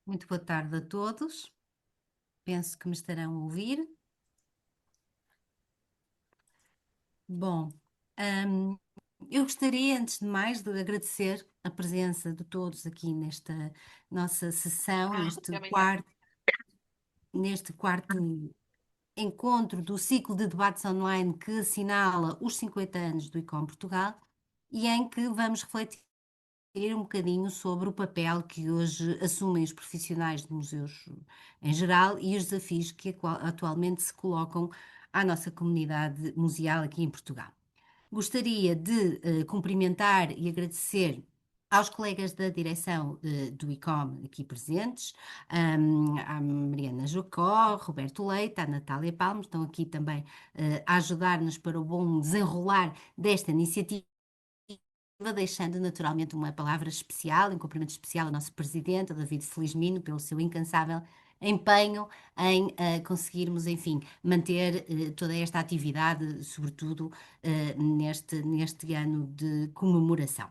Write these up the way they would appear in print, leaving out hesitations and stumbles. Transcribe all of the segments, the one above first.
Muito boa tarde a todos. Penso que me estarão a ouvir. Bom, hum, eu gostaria, antes de mais, de agradecer a presença de todos aqui nesta nossa sessão, neste quarto encontro do ciclo de debates online que assinala os 50 anos do ICOM Portugal e em que vamos refletir um bocadinho sobre o papel que hoje assumem os profissionais de museus em geral e os desafios que atualmente se colocam à nossa comunidade museal aqui em Portugal. Gostaria de cumprimentar e agradecer aos colegas da direção do ICOM aqui presentes, à Mariana Jocó, Roberto Leite, à Natália Palmo, estão aqui também a ajudar-nos para o bom desenrolar desta iniciativa, deixando naturalmente uma palavra especial, um cumprimento especial ao nosso presidente, ao David Felizmino, pelo seu incansável empenho em conseguirmos, enfim, manter toda esta atividade, sobretudo neste ano de comemoração.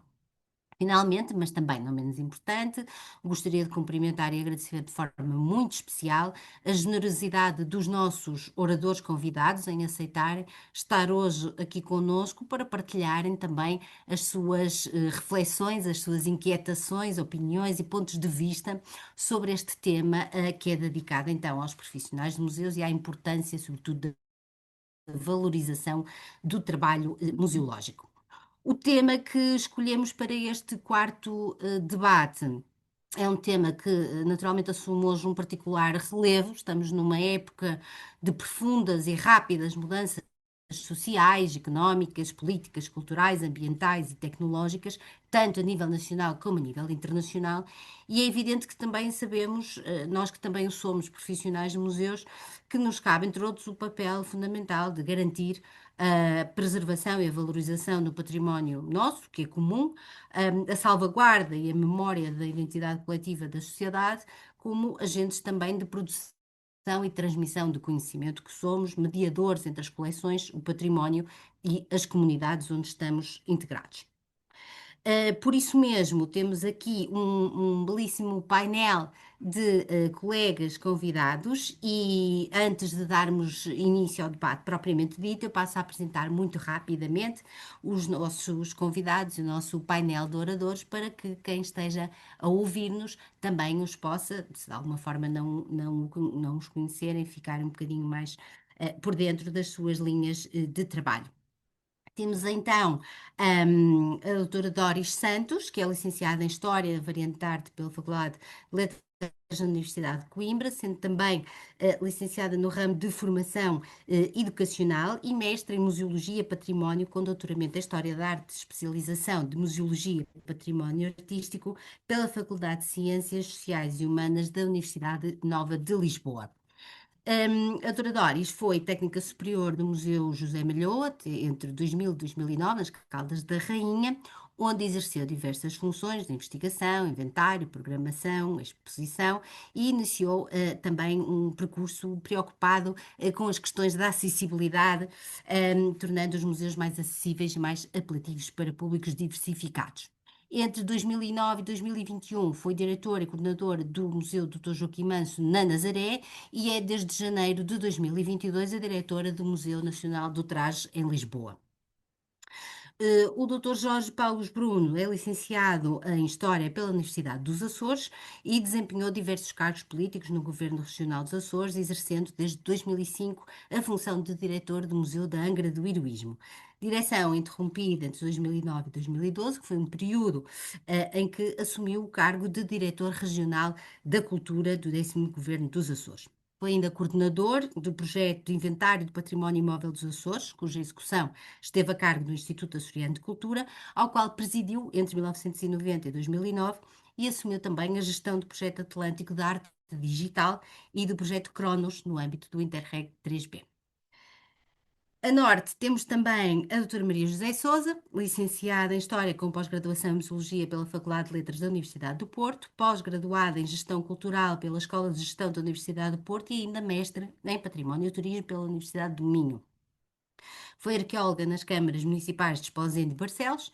Finalmente, mas também não menos importante, gostaria de cumprimentar e agradecer de forma muito especial a generosidade dos nossos oradores convidados em aceitarem estar hoje aqui conosco para partilharem também as suas reflexões, as suas inquietações, opiniões e pontos de vista sobre este tema que é dedicado então aos profissionais de museus e à importância, sobretudo, da valorização do trabalho museológico. O tema que escolhemos para este quarto debate é um tema que naturalmente assume hoje um particular relevo. Estamos numa época de profundas e rápidas mudanças sociais, económicas, políticas, culturais, ambientais e tecnológicas, tanto a nível nacional como a nível internacional, e é evidente que também sabemos, nós que também somos profissionais de museus, que nos cabe, entre outros, o papel fundamental de garantir a preservação e a valorização do património nosso, que é comum, a salvaguarda e a memória da identidade coletiva da sociedade, como agentes também de produção e transmissão de conhecimento que somos, mediadores entre as coleções, o património e as comunidades onde estamos integrados. Por isso mesmo, temos aqui um belíssimo painel de colegas convidados e antes de darmos início ao debate propriamente dito, eu passo a apresentar muito rapidamente os nossos convidados e o nosso painel de oradores para que quem esteja a ouvir-nos também os possa, se de alguma forma não os conhecerem, ficar um bocadinho mais por dentro das suas linhas de trabalho. Temos então a doutora Doris Santos, que é licenciada em História, variante de Arte pela Faculdade de Letras da Universidade de Coimbra, sendo também licenciada no ramo de formação educacional e mestre em Museologia Património, com doutoramento em História da Arte, especialização de Museologia e Património Artístico pela Faculdade de Ciências Sociais e Humanas da Universidade Nova de Lisboa. A doutora Doris foi técnica superior do Museu José Malhoa entre 2000 e 2009, nas Caldas da Rainha, onde exerceu diversas funções de investigação, inventário, programação, exposição e iniciou também um percurso preocupado com as questões da acessibilidade, tornando os museus mais acessíveis e mais apelativos para públicos diversificados. Entre 2009 e 2021 foi diretora e coordenadora do Museu Dr. Joaquim Manso na Nazaré e é desde janeiro de 2022 a diretora do Museu Nacional do Traje em Lisboa. O Dr. Jorge Paulo Bruno é licenciado em História pela Universidade dos Açores e desempenhou diversos cargos políticos no Governo Regional dos Açores, exercendo desde 2005 a função de diretor do Museu da Angra do Heroísmo. Direção interrompida entre 2009 e 2012, que foi um período em que assumiu o cargo de diretor regional da Cultura do 10º Governo dos Açores. Foi ainda coordenador do projeto de Inventário do Património Imóvel dos Açores, cuja execução esteve a cargo do Instituto Açoriano de Cultura, ao qual presidiu entre 1990 e 2009 e assumiu também a gestão do projeto Atlântico da Arte Digital e do projeto Cronos no âmbito do Interreg 3B. A norte temos também a doutora Maria José Sousa, licenciada em História com pós-graduação em Museologia pela Faculdade de Letras da Universidade do Porto, pós-graduada em Gestão Cultural pela Escola de Gestão da Universidade do Porto e ainda mestre em Património e Turismo pela Universidade do Minho. Foi arqueóloga nas câmaras municipais de Esposende e Barcelos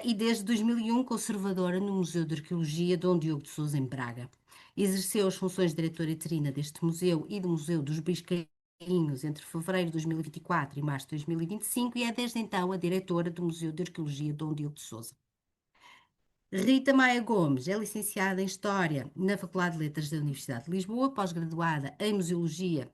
e desde 2001 conservadora no Museu de Arqueologia Dom Diogo de Sousa em Braga. Exerceu as funções de diretora interina deste museu e do Museu dos Biscainhos entre fevereiro de 2024 e março de 2025 e é desde então a diretora do Museu de Arqueologia Dom Diogo de Sousa. Rita Maia Gomes é licenciada em História na Faculdade de Letras da Universidade de Lisboa, pós-graduada em Museologia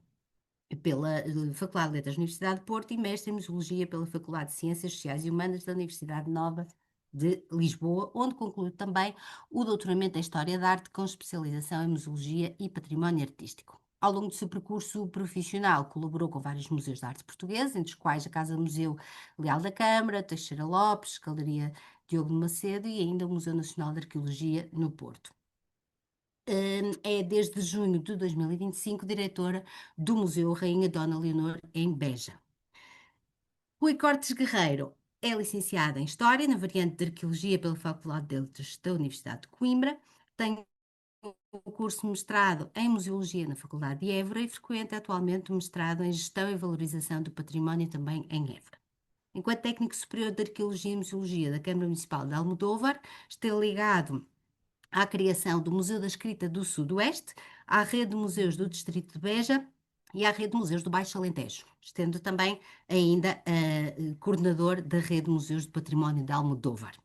pela Faculdade de Letras da Universidade de Porto e mestre em Museologia pela Faculdade de Ciências Sociais e Humanas da Universidade Nova de Lisboa, onde concluiu também o doutoramento em História da Arte com especialização em Museologia e Património Artístico. Ao longo do seu percurso profissional, colaborou com vários museus de arte portuguesa, entre os quais a Casa Museu Leal da Câmara, Teixeira Lopes, Galeria Diogo de Macedo e ainda o Museu Nacional de Arqueologia no Porto. É desde junho de 2025 diretora do Museu Rainha Dona Leonor em Beja. Rui Cortes Guerreiro é licenciada em História na variante de Arqueologia pela Faculdade de Letras da Universidade de Coimbra, tem o curso de mestrado em Museologia na Faculdade de Évora e frequenta atualmente o mestrado em Gestão e Valorização do Património também em Évora. Enquanto técnico superior de Arqueologia e Museologia da Câmara Municipal de Almodóvar, está ligado à criação do Museu da Escrita do Sudoeste, à rede de museus do Distrito de Beja e à rede de museus do Baixo Alentejo, estando também ainda coordenador da rede de museus de património de Almodóvar.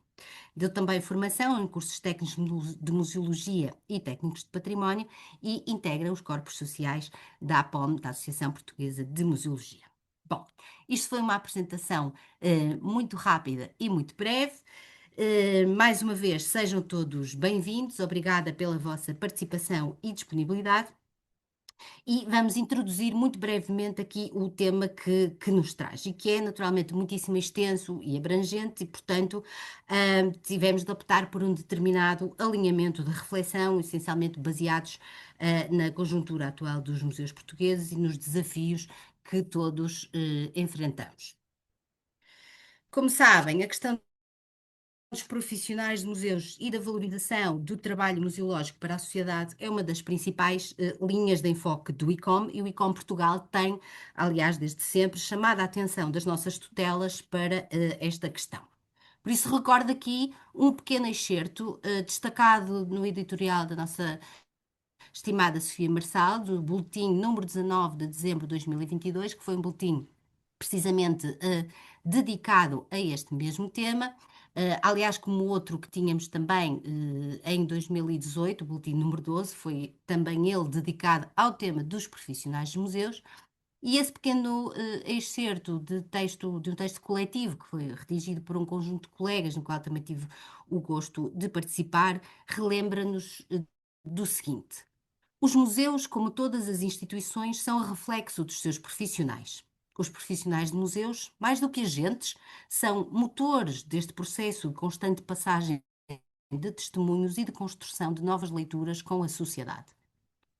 Deu também formação em cursos técnicos de museologia e técnicos de património e integra os corpos sociais da APOM, da Associação Portuguesa de Museologia. Bom, isto foi uma apresentação muito rápida e muito breve. Mais uma vez, sejam todos bem-vindos, obrigada pela vossa participação e disponibilidade. E vamos introduzir muito brevemente aqui o tema que nos traz, e que é naturalmente muitíssimo extenso e abrangente, e portanto tivemos de optar por um determinado alinhamento de reflexão, essencialmente baseados na conjuntura atual dos museus portugueses e nos desafios que todos enfrentamos. Como sabem, a questão dos profissionais de museus e da valorização do trabalho museológico para a sociedade é uma das principais linhas de enfoque do ICOM e o ICOM Portugal tem, aliás, desde sempre, chamado a atenção das nossas tutelas para esta questão. Por isso, recordo aqui um pequeno excerto destacado no editorial da nossa estimada Sofia Marçal, do boletim número 19 de dezembro de 2022, que foi um boletim precisamente dedicado a este mesmo tema. Aliás, como o outro que tínhamos também em 2018, o boletim número 12, foi também ele dedicado ao tema dos profissionais de museus. E esse pequeno excerto de um texto coletivo, que foi redigido por um conjunto de colegas, no qual também tive o gosto de participar, relembra-nos do seguinte: os museus, como todas as instituições, são reflexo dos seus profissionais. Os profissionais de museus, mais do que agentes, são motores deste processo de constante passagem de testemunhos e de construção de novas leituras com a sociedade.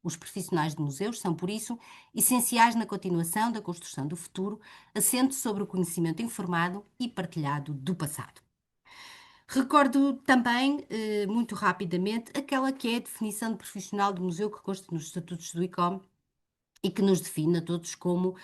Os profissionais de museus são, por isso, essenciais na continuação da construção do futuro, assente sobre o conhecimento informado e partilhado do passado. Recordo também, muito rapidamente, aquela que é a definição de profissional de museu que consta nos estatutos do ICOM e que nos define a todos como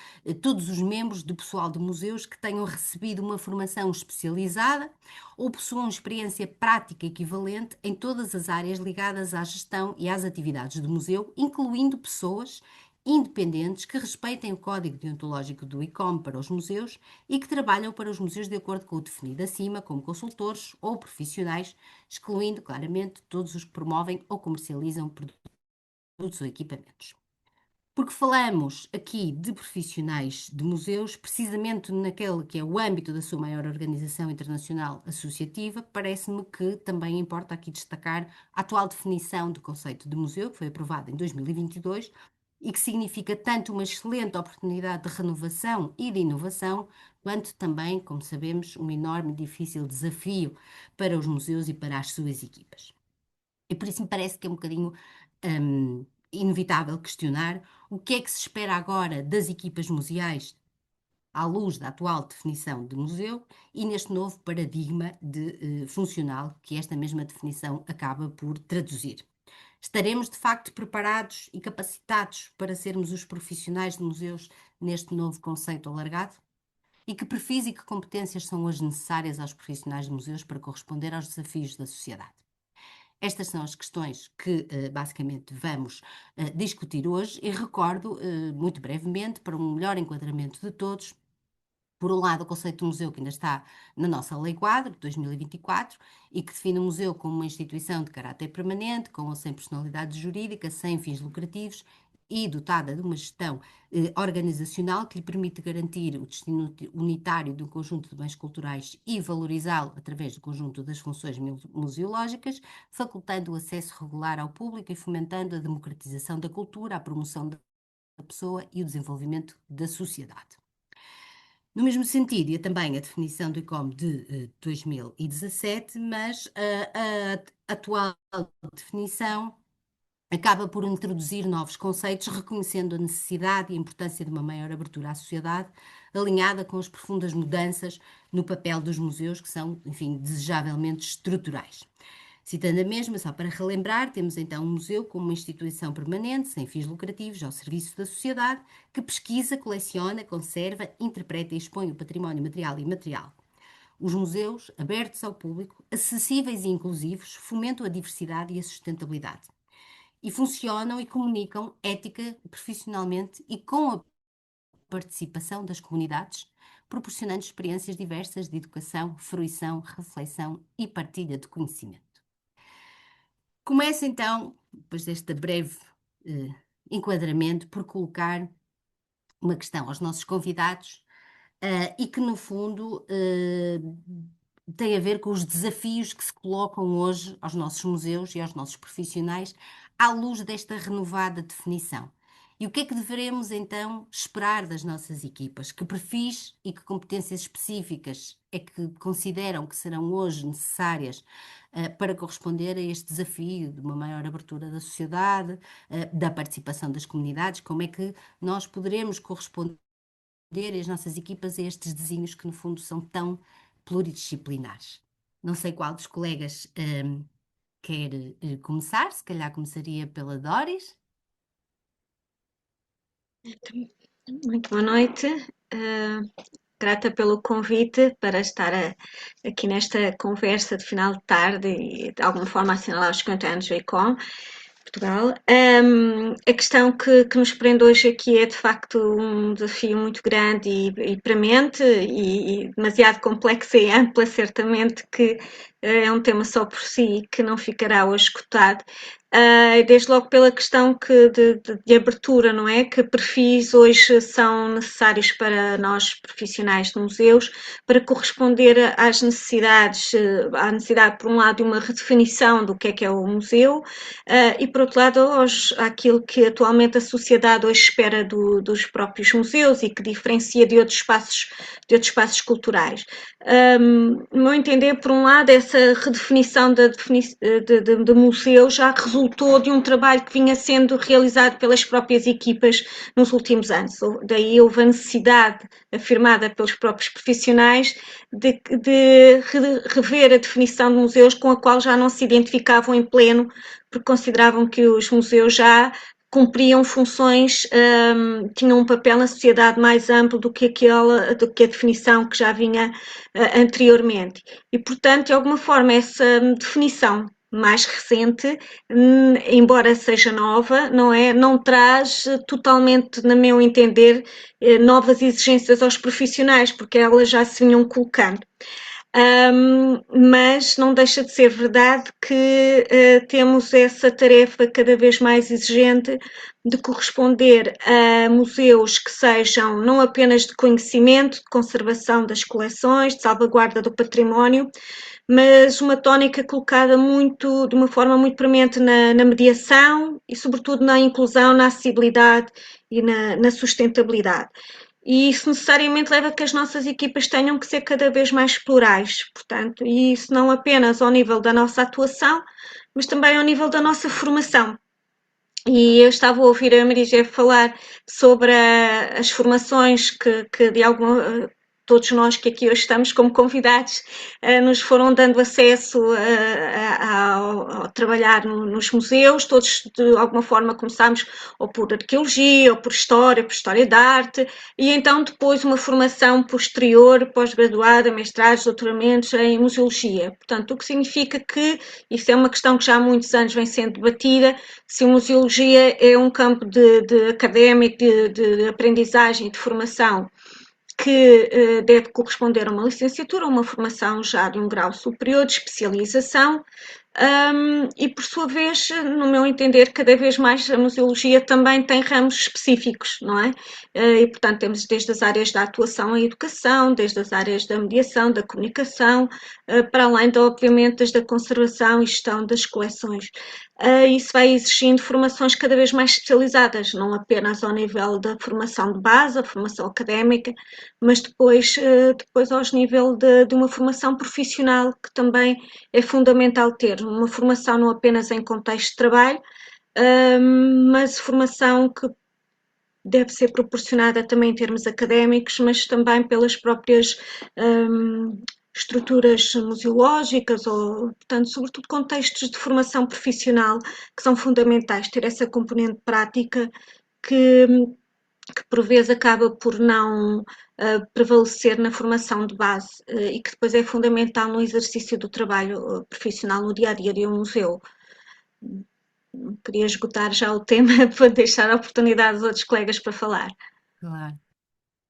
todos os membros do pessoal de museus que tenham recebido uma formação especializada ou possuam experiência prática equivalente em todas as áreas ligadas à gestão e às atividades do museu, incluindo pessoas independentes que respeitem o código deontológico do ICOM para os museus e que trabalham para os museus de acordo com o definido acima, como consultores ou profissionais, excluindo claramente todos os que promovem ou comercializam produtos ou equipamentos. Porque falamos aqui de profissionais de museus, precisamente naquele que é o âmbito da sua maior organização internacional associativa, parece-me que também importa aqui destacar a atual definição do conceito de museu, que foi aprovada em 2022, e que significa tanto uma excelente oportunidade de renovação e de inovação, quanto também, como sabemos, um enorme e difícil desafio para os museus e para as suas equipas. E por isso me parece que é um bocadinho inevitável questionar o que é que se espera agora das equipas museais à luz da atual definição de museu e neste novo paradigma funcional que esta mesma definição acaba por traduzir. Estaremos de facto preparados e capacitados para sermos os profissionais de museus neste novo conceito alargado? E que perfis e que competências são hoje necessárias aos profissionais de museus para corresponder aos desafios da sociedade? Estas são as questões que basicamente vamos discutir hoje e recordo muito brevemente, para um melhor enquadramento de todos, por um lado, o conceito de museu que ainda está na nossa Lei Quadro de 2024 e que define o museu como uma instituição de caráter permanente, com ou sem personalidade jurídica, sem fins lucrativos e dotada de uma gestão organizacional que lhe permite garantir o destino unitário de um conjunto de bens culturais e valorizá-lo através do conjunto das funções museológicas, facultando o acesso regular ao público e fomentando a democratização da cultura, a promoção da pessoa e o desenvolvimento da sociedade. No mesmo sentido, e também a definição do ICOM de 2017, mas a atual definição acaba por introduzir novos conceitos, reconhecendo a necessidade e a importância de uma maior abertura à sociedade, alinhada com as profundas mudanças no papel dos museus, que são, enfim, desejavelmente estruturais. Citando a mesma, só para relembrar, temos então um museu como uma instituição permanente, sem fins lucrativos, ao serviço da sociedade, que pesquisa, coleciona, conserva, interpreta e expõe o património material e imaterial. Os museus, abertos ao público, acessíveis e inclusivos, fomentam a diversidade e a sustentabilidade. E funcionam e comunicam ética, profissionalmente e com a participação das comunidades, proporcionando experiências diversas de educação, fruição, reflexão e partilha de conhecimento. Começo então, depois deste breve enquadramento, por colocar uma questão aos nossos convidados e que, no fundo, tem a ver com os desafios que se colocam hoje aos nossos museus e aos nossos profissionais à luz desta renovada definição. E o que é que devemos então esperar das nossas equipas? Que perfis e que competências específicas é que consideram que serão hoje necessárias para corresponder a este desafio de uma maior abertura da sociedade, da participação das comunidades? Como é que nós poderemos corresponder as nossas equipas a estes desenhos que no fundo são tão pluridisciplinares? Não sei qual dos colegas quer começar, se calhar começaria pela Doris. Muito boa noite, grata pelo convite para estar aqui nesta conversa de final de tarde e de alguma forma assinalar os 50 anos do ICOM Portugal. A questão que nos prende hoje aqui é de facto um desafio muito grande e premente e demasiado complexo e ampla, certamente que é um tema só por si que não ficará hoje esgotado. Desde logo pela questão de abertura, não é? Que perfis hoje são necessários para nós profissionais de museus para corresponder às necessidades, à necessidade, por um lado, de uma redefinição do que é o museu e, por outro lado, àquilo que atualmente a sociedade hoje espera dos próprios museus e que diferencia de outros espaços culturais. No meu entender, por um lado, essa redefinição de museu já resultou de um trabalho que vinha sendo realizado pelas próprias equipas nos últimos anos. Daí houve a necessidade afirmada pelos próprios profissionais de rever a definição de museus com a qual já não se identificavam em pleno, porque consideravam que os museus já cumpriam funções, tinham um papel na sociedade mais amplo do que a definição que já vinha anteriormente. E, portanto, de alguma forma, essa definição mais recente, embora seja nova, não traz totalmente, no meu entender, novas exigências aos profissionais, porque elas já se vinham colocando. Mas não deixa de ser verdade que temos essa tarefa cada vez mais exigente de corresponder a museus que sejam não apenas de conhecimento, de conservação das coleções, de salvaguarda do património, mas uma tónica colocada de uma forma muito premente na mediação e, sobretudo, na inclusão, na acessibilidade e na sustentabilidade. E isso necessariamente leva a que as nossas equipas tenham que ser cada vez mais plurais, portanto, e isso não apenas ao nível da nossa atuação, mas também ao nível da nossa formação. E eu estava a ouvir a Maria José falar sobre as formações que de alguma todos nós que aqui hoje estamos como convidados nos foram dando acesso a trabalhar nos museus, todos de alguma forma começámos ou por arqueologia, ou por história da arte, e então depois uma formação posterior, pós-graduada, mestrados, doutoramentos em museologia. Portanto, o que significa que, isso é uma questão que já há muitos anos vem sendo debatida, se a museologia é um campo de académico, de aprendizagem e de formação que deve corresponder a uma licenciatura, uma formação já de um grau superior de especialização, e por sua vez, no meu entender, cada vez mais a museologia também tem ramos específicos, não é? E portanto temos desde as áreas da atuação à educação, desde as áreas da mediação, da comunicação, para além, obviamente, das da conservação e gestão das coleções. Isso vai exigindo formações cada vez mais especializadas, não apenas ao nível da formação de base, a formação académica, mas depois ao nível de uma formação profissional, que também é fundamental ter uma formação não apenas em contexto de trabalho, mas formação que deve ser proporcionada também em termos académicos, mas também pelas próprias estruturas museológicas ou, portanto, sobretudo contextos de formação profissional que são fundamentais, ter essa componente prática que, que por vezes acaba por não prevalecer na formação de base e que depois é fundamental no exercício do trabalho profissional no dia a dia de um museu. Queria esgotar já o tema para deixar a oportunidade aos outros colegas para falar. Claro.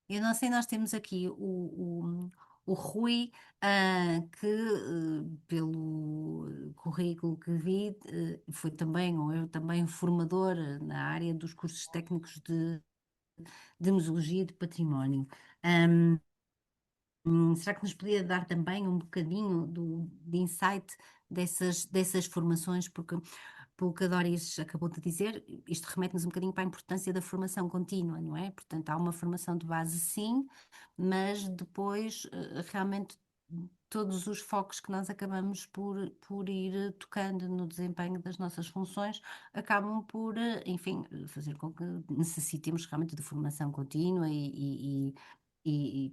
Eu não sei, nós temos aqui o Rui, que pelo currículo que vi, foi também, ou eu também, formador na área dos cursos técnicos de Museologia e de Património. Será que nos podia dar também um bocadinho de insight dessas formações? Porque, pelo que a Doris acabou de dizer, isto remete-nos um bocadinho para a importância da formação contínua, não é? Portanto, há uma formação de base, sim, mas depois, realmente, todos os focos que nós acabamos por ir tocando no desempenho das nossas funções acabam por, enfim, fazer com que necessitemos realmente de formação contínua e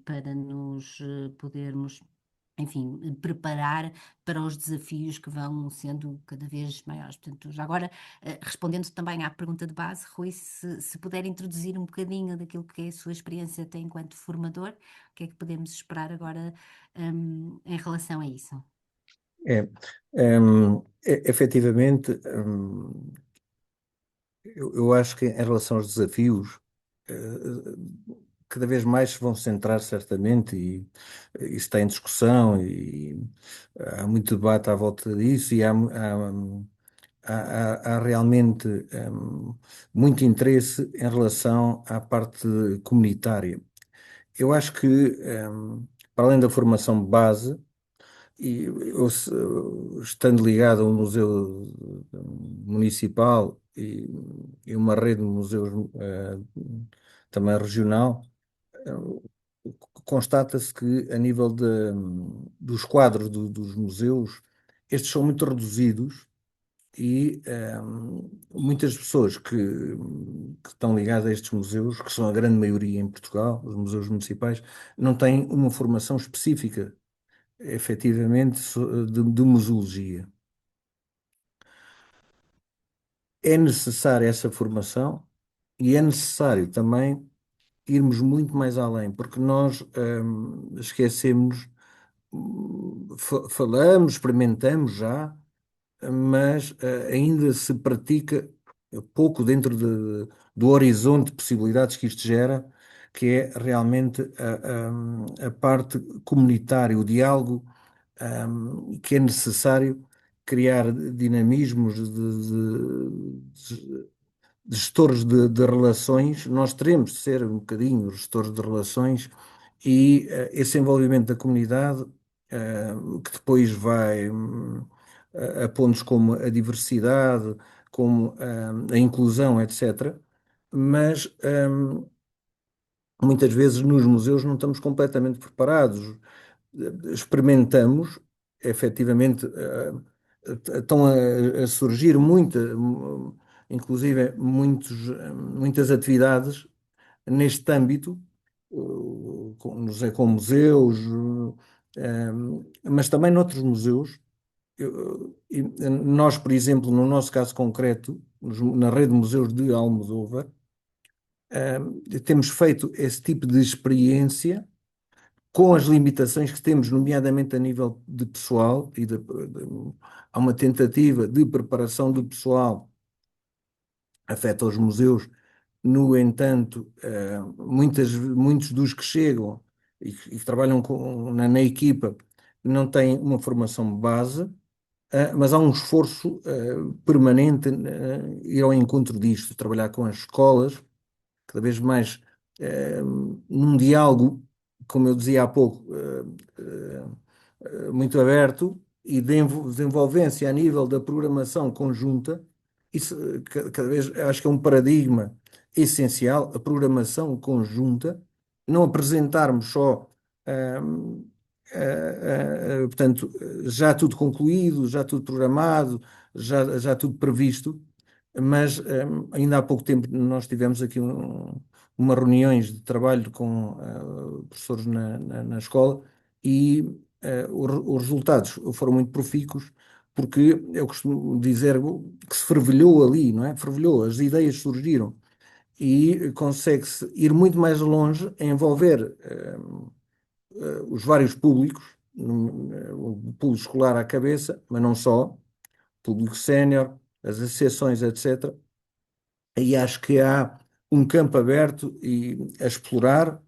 para nos podermos, enfim, preparar para os desafios que vão sendo cada vez maiores. Portanto, já agora, respondendo também à pergunta de base, Rui, se puder introduzir um bocadinho daquilo que é a sua experiência até enquanto formador, o que é que podemos esperar agora, em relação a isso? Efetivamente, eu acho que em relação aos desafios, cada vez mais se vão centrar certamente, e isso está em discussão, e há muito debate à volta disso, e há realmente muito interesse em relação à parte comunitária. Eu acho que, para além da formação base, e eu, estando ligado a um museu municipal e uma rede de museus também regional, constata-se que a nível dos quadros dos museus, estes são muito reduzidos e muitas pessoas que estão ligadas a estes museus, que são a grande maioria em Portugal, os museus municipais, não têm uma formação específica efetivamente de museologia. É necessária essa formação e é necessário também irmos muito mais além, porque nós esquecemos, falamos, experimentamos já, mas ainda se pratica pouco dentro do horizonte de possibilidades que isto gera, que é realmente a parte comunitária, o diálogo que é necessário criar dinamismos de gestores de relações. Nós teremos de ser um bocadinho gestores de relações e esse envolvimento da comunidade, que depois vai a pontos como a diversidade, como a inclusão, etc. Mas muitas vezes nos museus não estamos completamente preparados. Experimentamos, efetivamente, estão a surgir inclusive muitas atividades neste âmbito, nos ecomuseus, mas também noutros museus. Nós, por exemplo, no nosso caso concreto, na rede de museus de Almodóvar, temos feito esse tipo de experiência com as limitações que temos, nomeadamente a nível de pessoal, há uma tentativa de preparação do pessoal afeta os museus. No entanto, muitos dos que chegam e que trabalham na equipa não têm uma formação base, mas há um esforço permanente ir ao encontro disto, trabalhar com as escolas, cada vez mais num diálogo, como eu dizia há pouco, muito aberto e de desenvolvência a nível da programação conjunta. Isso cada vez acho que é um paradigma essencial, a programação conjunta, não apresentarmos só, ahm, portanto, já tudo concluído, já tudo programado, já tudo previsto, mas ainda há pouco tempo nós tivemos aqui uma reuniões de trabalho com professores na escola e os resultados foram muito profícuos, porque eu costumo dizer que se fervilhou ali, não é? Fervilhou, as ideias surgiram e consegue-se ir muito mais longe em envolver os vários públicos, o público escolar à cabeça, mas não só, público sénior, as associações, etc. Aí acho que há um campo aberto a explorar.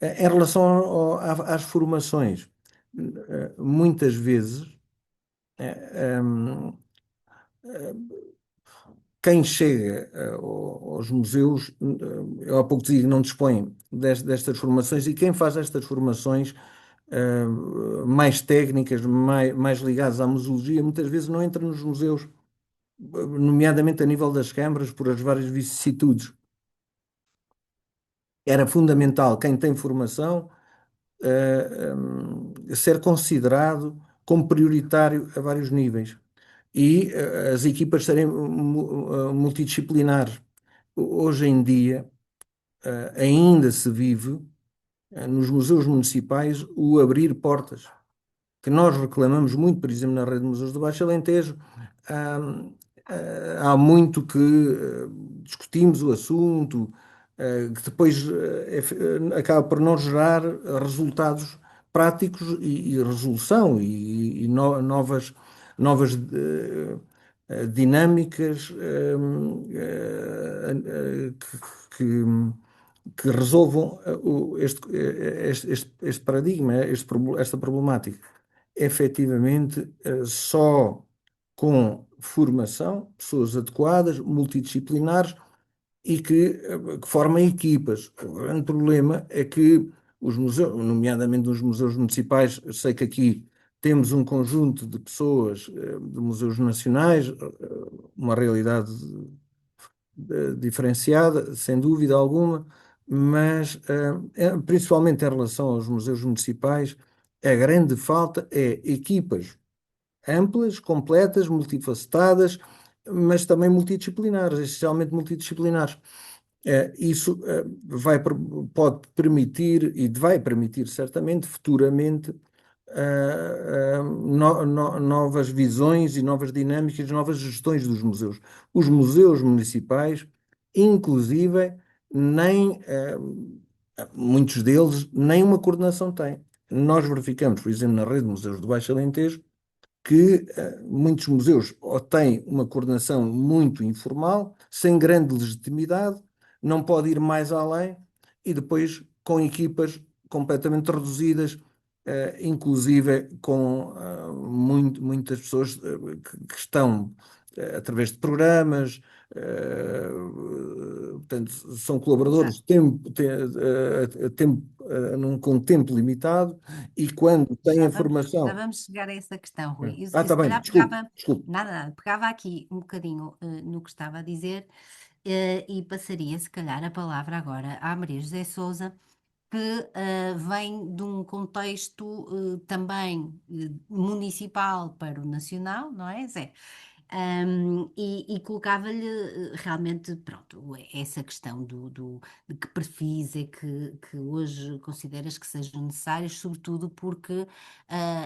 Em relação às formações. Muitas vezes, um, quem chega aos museus, eu há pouco dizia que não dispõe destas formações, e quem faz estas formações mais técnicas, mais ligadas à museologia, muitas vezes não entra nos museus, nomeadamente a nível das câmaras, por as várias vicissitudes. Era fundamental quem tem formação ser considerado como prioritário a vários níveis e as equipas serem multidisciplinares. Hoje em dia, ainda se vive nos museus municipais o abrir portas, que nós reclamamos muito, por exemplo, na rede de museus do Baixo Alentejo. Há, há muito que discutimos o assunto, que depois acaba por não gerar resultados práticos e resolução novas dinâmicas que resolvam este paradigma, esta problemática. Efetivamente, só com formação, pessoas adequadas, multidisciplinares e que formem equipas. O grande problema é que os museus, nomeadamente nos museus municipais, eu sei que aqui temos um conjunto de pessoas de museus nacionais, uma realidade diferenciada, sem dúvida alguma, mas principalmente em relação aos museus municipais, a grande falta é equipas amplas, completas, multifacetadas, mas também multidisciplinares, essencialmente multidisciplinares. Isso pode permitir e vai permitir certamente futuramente novas visões e novas dinâmicas, novas gestões dos museus. Os museus municipais, inclusive, nem muitos deles nem uma coordenação têm. Nós verificamos, por exemplo, na rede de museus do Baixo Alentejo, que muitos museus ou têm uma coordenação muito informal, sem grande legitimidade, não pode ir mais além e depois com equipas completamente reduzidas, inclusive com muitas pessoas que estão através de programas, portanto, são colaboradores Exato. com tempo limitado e quando têm Já a vamos, já formação. vamos chegar a essa questão, Rui. E Tá se bem, calhar desculpe, pegava, desculpe. nada, pegava aqui um bocadinho no que estava a dizer e passaria, se calhar, a palavra agora à Maria José Souza, que vem de um contexto também municipal para o nacional, não é, Zé? E colocava-lhe realmente, pronto, essa questão de que perfis é que hoje consideras que sejam necessários, sobretudo porque,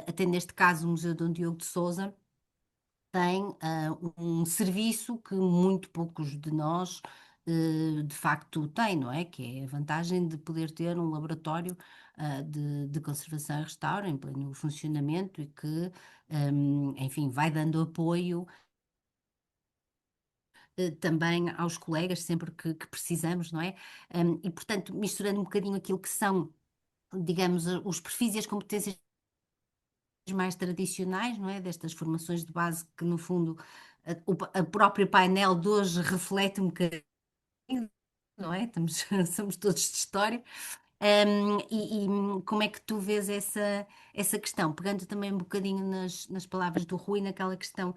até neste caso, o Museu Dom Diogo de Sousa tem um serviço que muito poucos de nós de facto têm, não é? Que é a vantagem de poder ter um laboratório de conservação e restauro em pleno funcionamento e que, enfim, vai dando apoio também aos colegas sempre que precisamos, não é? E portanto, misturando um bocadinho aquilo que são, digamos, os perfis e as competências mais tradicionais, não é? Destas formações de base que, no fundo, a próprio painel de hoje reflete um bocadinho, não é? Somos todos de história. Como é que tu vês essa questão? Pegando também um bocadinho nas palavras do Rui, naquela questão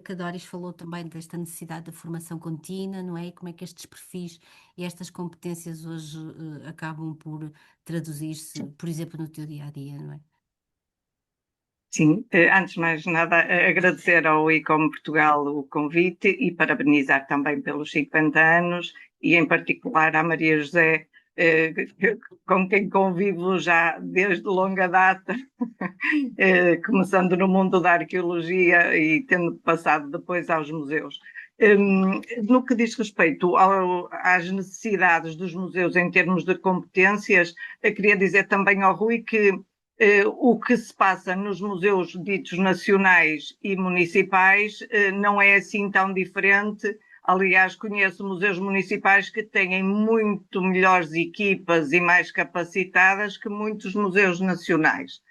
que a Doris falou também desta necessidade da formação contínua, não é? E como é que estes perfis e estas competências hoje acabam por traduzir-se, por exemplo, no teu dia a dia, não é? Sim, antes de mais nada, agradecer ao ICOM Portugal o convite e parabenizar também pelos 50 anos e, em particular, à Maria José, com quem convivo já desde longa data, começando no mundo da arqueologia e tendo passado depois aos museus. No que diz respeito às necessidades dos museus em termos de competências, queria dizer também ao Rui que o que se passa nos museus ditos nacionais e municipais não é assim tão diferente. Aliás, conheço museus municipais que têm muito melhores equipas e mais capacitadas que muitos museus nacionais.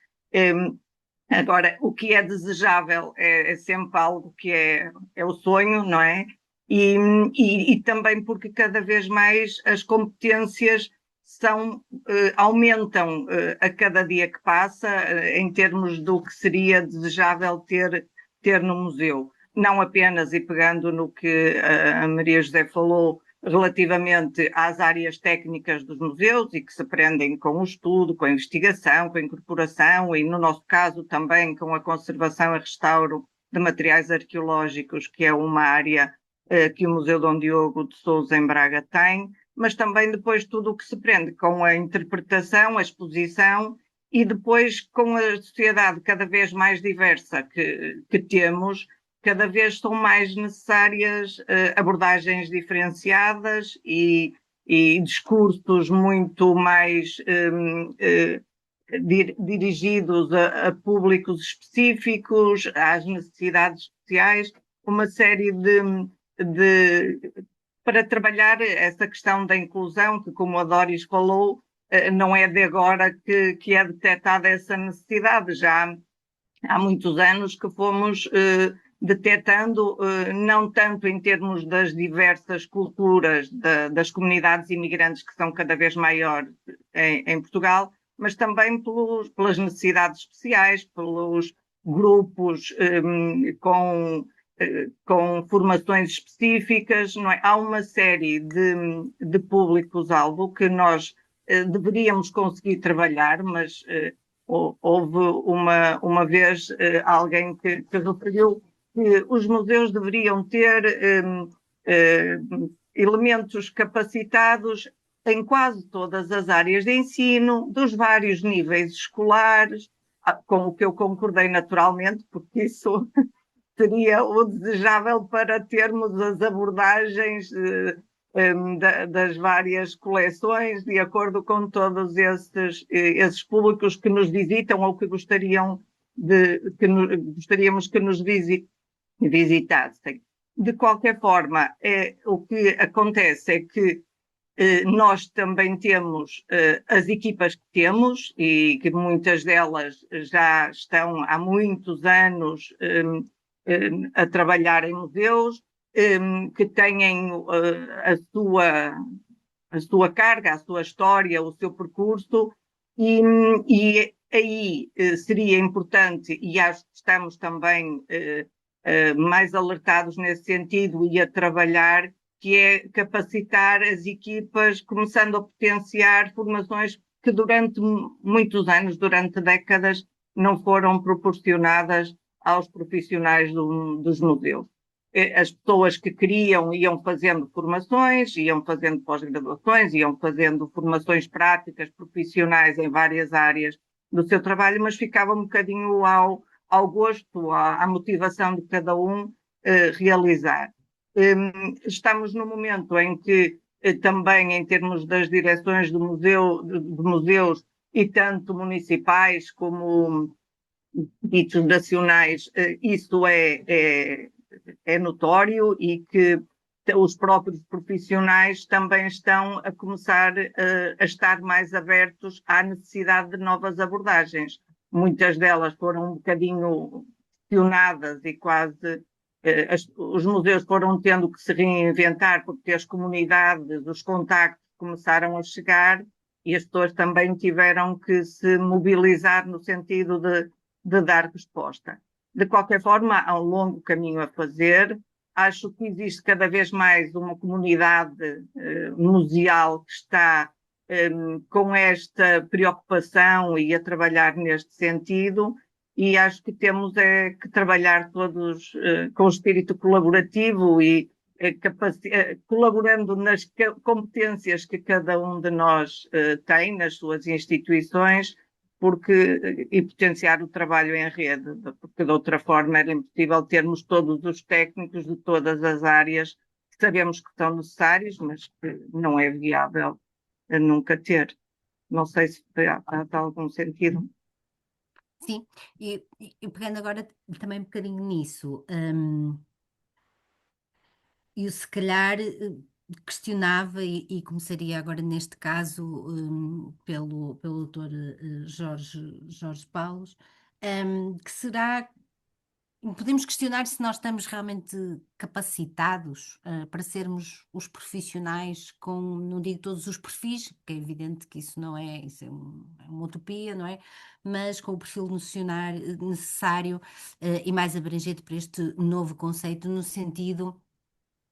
Agora, o que é desejável é sempre algo que é o sonho, não é? E também porque cada vez mais as competências aumentam a cada dia que passa em termos do que seria desejável ter no museu. Não apenas, e pegando no que a Maria José falou, relativamente às áreas técnicas dos museus e que se aprendem com o estudo, com a investigação, com a incorporação e, no nosso caso, também com a conservação e restauro de materiais arqueológicos, que é uma área que o Museu Dom Diogo de Sousa em Braga tem, mas também depois tudo o que se aprende com a interpretação, a exposição e depois com a sociedade cada vez mais diversa que temos, cada vez são mais necessárias abordagens diferenciadas e discursos muito mais dirigidos a públicos específicos, às necessidades especiais, uma série para trabalhar essa questão da inclusão, que, como a Doris falou, não é de agora que é detectada essa necessidade. Já há muitos anos que fomos detectando, não tanto em termos das diversas culturas das comunidades imigrantes que são cada vez maiores em Portugal, mas também pelas necessidades especiais, pelos grupos com formações específicas, não é? Há uma série de públicos-alvo que nós deveríamos conseguir trabalhar, mas houve uma vez alguém que referiu que os museus deveriam ter elementos capacitados em quase todas as áreas de ensino, dos vários níveis escolares, com o que eu concordei naturalmente, porque isso seria o desejável para termos as abordagens das várias coleções, de acordo com todos esses públicos que nos visitam ou que gostaríamos que nos visitassem. De qualquer forma, o que acontece é que nós também temos as equipas que temos e que muitas delas já estão há muitos anos a trabalhar em museus, que têm a sua carga, a sua história, o seu percurso, e aí seria importante, e acho que estamos também mais alertados nesse sentido e a trabalhar, que é capacitar as equipas, começando a potenciar formações que durante muitos anos, durante décadas, não foram proporcionadas aos profissionais dos museus. as pessoas que queriam iam fazendo formações, iam fazendo pós-graduações, iam fazendo formações práticas, profissionais em várias áreas do seu trabalho, mas ficava um bocadinho ao gosto, à motivação de cada um realizar. Estamos no momento em que também em termos das direções de museus e tanto municipais como ditos nacionais, isso é notório e que os próprios profissionais também estão a começar a estar mais abertos à necessidade de novas abordagens. Muitas delas foram um bocadinho questionadas e quase os museus foram tendo que se reinventar porque as comunidades, os contactos começaram a chegar e as pessoas também tiveram que se mobilizar no sentido de dar resposta. De qualquer forma, há um longo caminho a fazer. Acho que existe cada vez mais uma comunidade museal que está com esta preocupação e a trabalhar neste sentido, e acho que temos que trabalhar todos com espírito colaborativo e colaborando nas competências que cada um de nós tem nas suas instituições, e potenciar o trabalho em rede, porque de outra forma era impossível termos todos os técnicos de todas as áreas que sabemos que são necessários, mas que não é viável nunca ter. Não sei se há algum sentido. Sim, e pegando agora também um bocadinho nisso, eu se calhar questionava e começaria agora neste caso pelo doutor Jorge Paulos, que será, podemos questionar se nós estamos realmente capacitados para sermos os profissionais com, não digo todos os perfis, que é evidente que isso não é, isso é uma utopia, não é? Mas com o perfil necessário e mais abrangente para este novo conceito, no sentido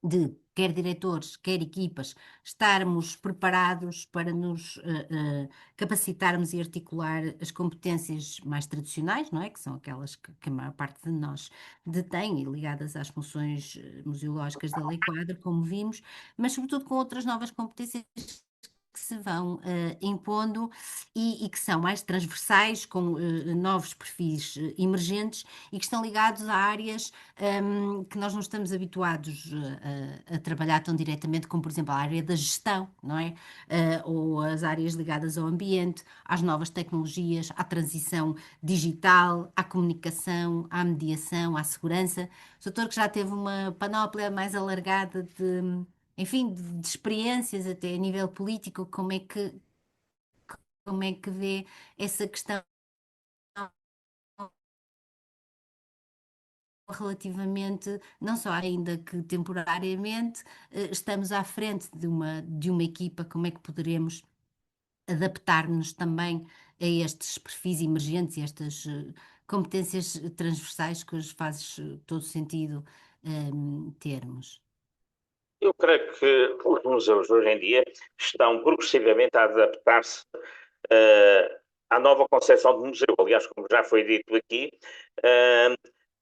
de quer diretores, quer equipas, estarmos preparados para nos capacitarmos e articular as competências mais tradicionais, não é? Que são aquelas que a maior parte de nós detém e ligadas às funções museológicas da Lei Quadro, como vimos, mas sobretudo com outras novas competências que se vão impondo e que são mais transversais, com novos perfis emergentes e que estão ligados a áreas que nós não estamos habituados a trabalhar tão diretamente, como por exemplo a área da gestão, não é? Ou as áreas ligadas ao ambiente, às novas tecnologias, à transição digital, à comunicação, à mediação, à segurança. O setor que já teve uma panóplia mais alargada de, enfim, de experiências até a nível político, como é que vê essa questão relativamente, não só ainda que temporariamente, estamos à frente de uma equipa, como é que poderemos adaptar-nos também a estes perfis emergentes e estas competências transversais que hoje faz todo sentido termos. Eu creio que os museus hoje em dia estão progressivamente a adaptar-se à nova concepção de museu. Aliás, como já foi dito aqui, a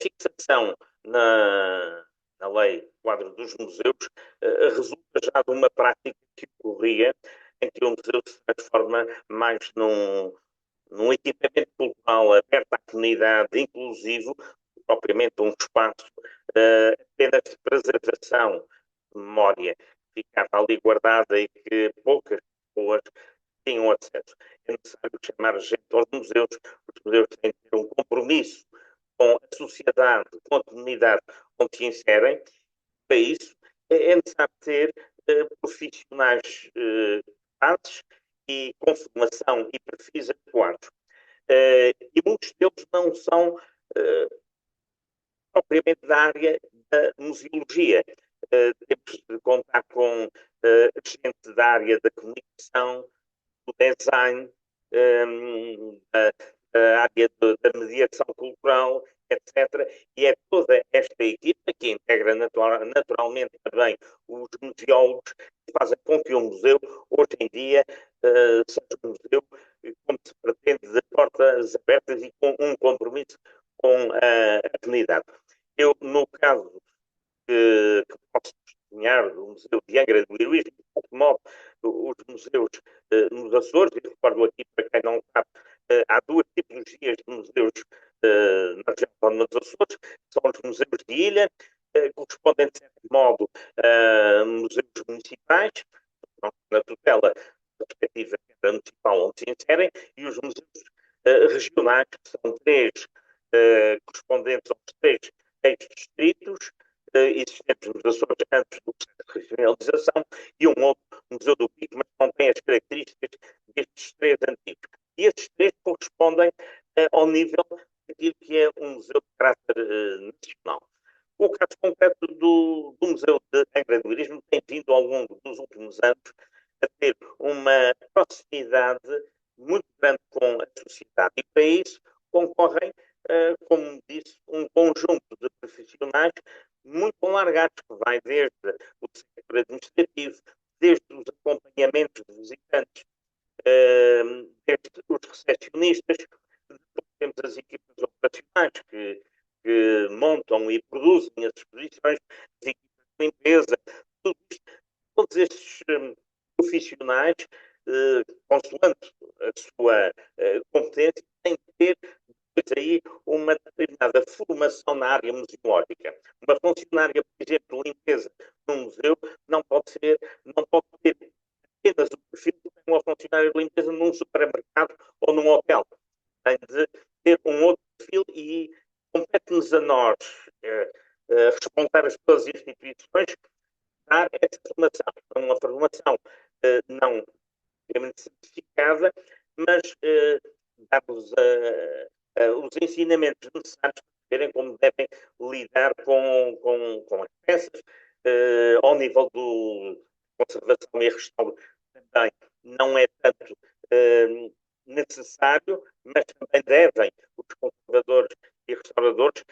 fixação na Lei Quadro dos Museus resulta já de uma prática que ocorria em que o museu se transforma mais num equipamento cultural aberto à comunidade, inclusivo, propriamente um espaço apenas de preservação de memória, que ficava ali guardada e que poucas pessoas tinham acesso. É necessário chamar gente aos museus, os museus têm que ter um compromisso com a sociedade, com a comunidade onde se inserem. Para isso, é necessário ter profissionais capazes e com formação e perfis adequados. E muitos deles não são propriamente da área da museologia. Temos de contar com gente da área da comunicação, do design, da área da mediação cultural, etc. E é toda esta equipa que integra naturalmente também os museólogos que fazem com que o museu, hoje em dia, seja um museu, como se pretende, de portas abertas e com um compromisso com a comunidade. Eu, no caso que posso testemunhar do Museu de Angra do Heroísmo, de modo os museus nos Açores, e recordo aqui para quem não sabe, há duas tipologias de museus na região autónoma dos Açores, são os museus de ilha, correspondem de certo modo a museus municipais, na tutela respectiva da municipal onde se inserem, e os museus regionais, que são três, correspondentes aos três ex-distritos existentes nos Açores antes do processo de regionalização, e um outro Museu do Pico, mas não tem as características destes três antigos. E esses três correspondem ao nível daquilo que é um museu de caráter nacional. O caso concreto do Museu de Angra do Heroísmo tem vindo ao longo dos últimos anos a ter uma proximidade muito grande com a sociedade, e para isso concorrem, como disse, um conjunto de profissionais muito alargados, que vai desde o setor administrativo, desde os acompanhamentos de visitantes, desde os recepcionistas, depois temos as equipas operacionais que montam e produzem as exposições, as equipas de limpeza, tudo isto, todos estes profissionais, consoante a sua competência, têm que ter depois aí uma determinada formação na área museológica. Uma funcionária, por exemplo, de limpeza num museu não pode ter apenas o perfil que tem uma funcionária de limpeza num supermercado ou num hotel. Tem de ter um outro perfil, e compete-nos a nós, responsáveis pelas instituições, dar essa formação. Uma formação não extremamente certificada, mas dar-vos os ensinamentos necessários para verem como devem lidar com as peças, ao nível do conservação e restauro também não é tanto necessário, mas também devem os conservadores e restauradores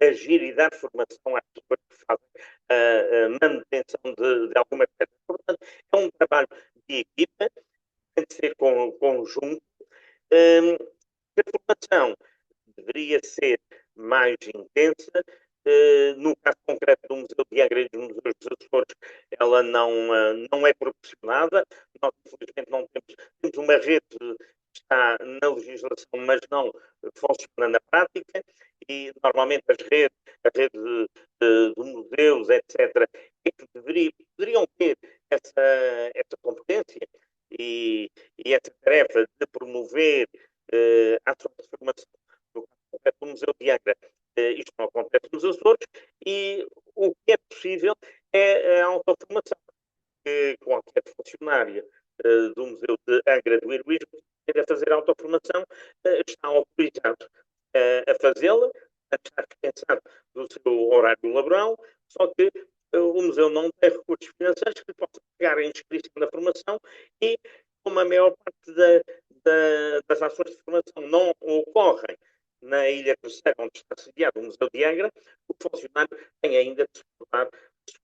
agir e dar formação às pessoas que fazem a manutenção de algumas peças. Portanto, é um trabalho de equipa, tem de ser conjunto. A formação deveria ser mais intensa. No caso concreto do Museu de Angra e dos Museus dos Açores, ela não é proporcionada. Nós, infelizmente, não temos uma rede que está na legislação, mas não funciona na prática, e normalmente a rede de museus, etc., é que poderiam ter essa competência e essa tarefa de promover a transformação do concreto do Museu de Angra. Isto não acontece nos Açores, e o que é possível é a autoformação. Qualquer funcionária do Museu de Angra do Heroísmo que queira fazer a autoformação está autorizado a fazê-la, está dispensado do seu horário laboral, só que o museu não tem recursos financeiros que possam pegar a inscrição na formação, e como a maior parte das ações de formação não ocorrem na Ilha Terceira, onde está sediado o Museu de Angra, o funcionário tem ainda de suportar a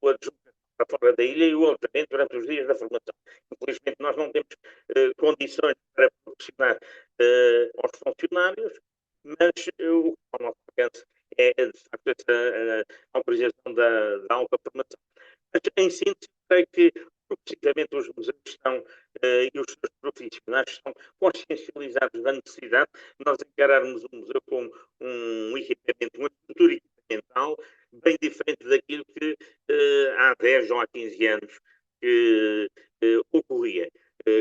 sua deslocação para fora da ilha e o alojamento durante os dias da formação. Infelizmente, nós não temos condições para proporcionar aos funcionários, mas o que ao nosso alcance é, de facto, essa autorização da alta formação. Mas, em síntese, creio que progressivamente os museus estão e os seus profissionais estão consciencializados da necessidade de nós encararmos o museu como um equipamento, uma estrutura equipamental bem diferente daquilo que há 10 ou há 15 anos que ocorria.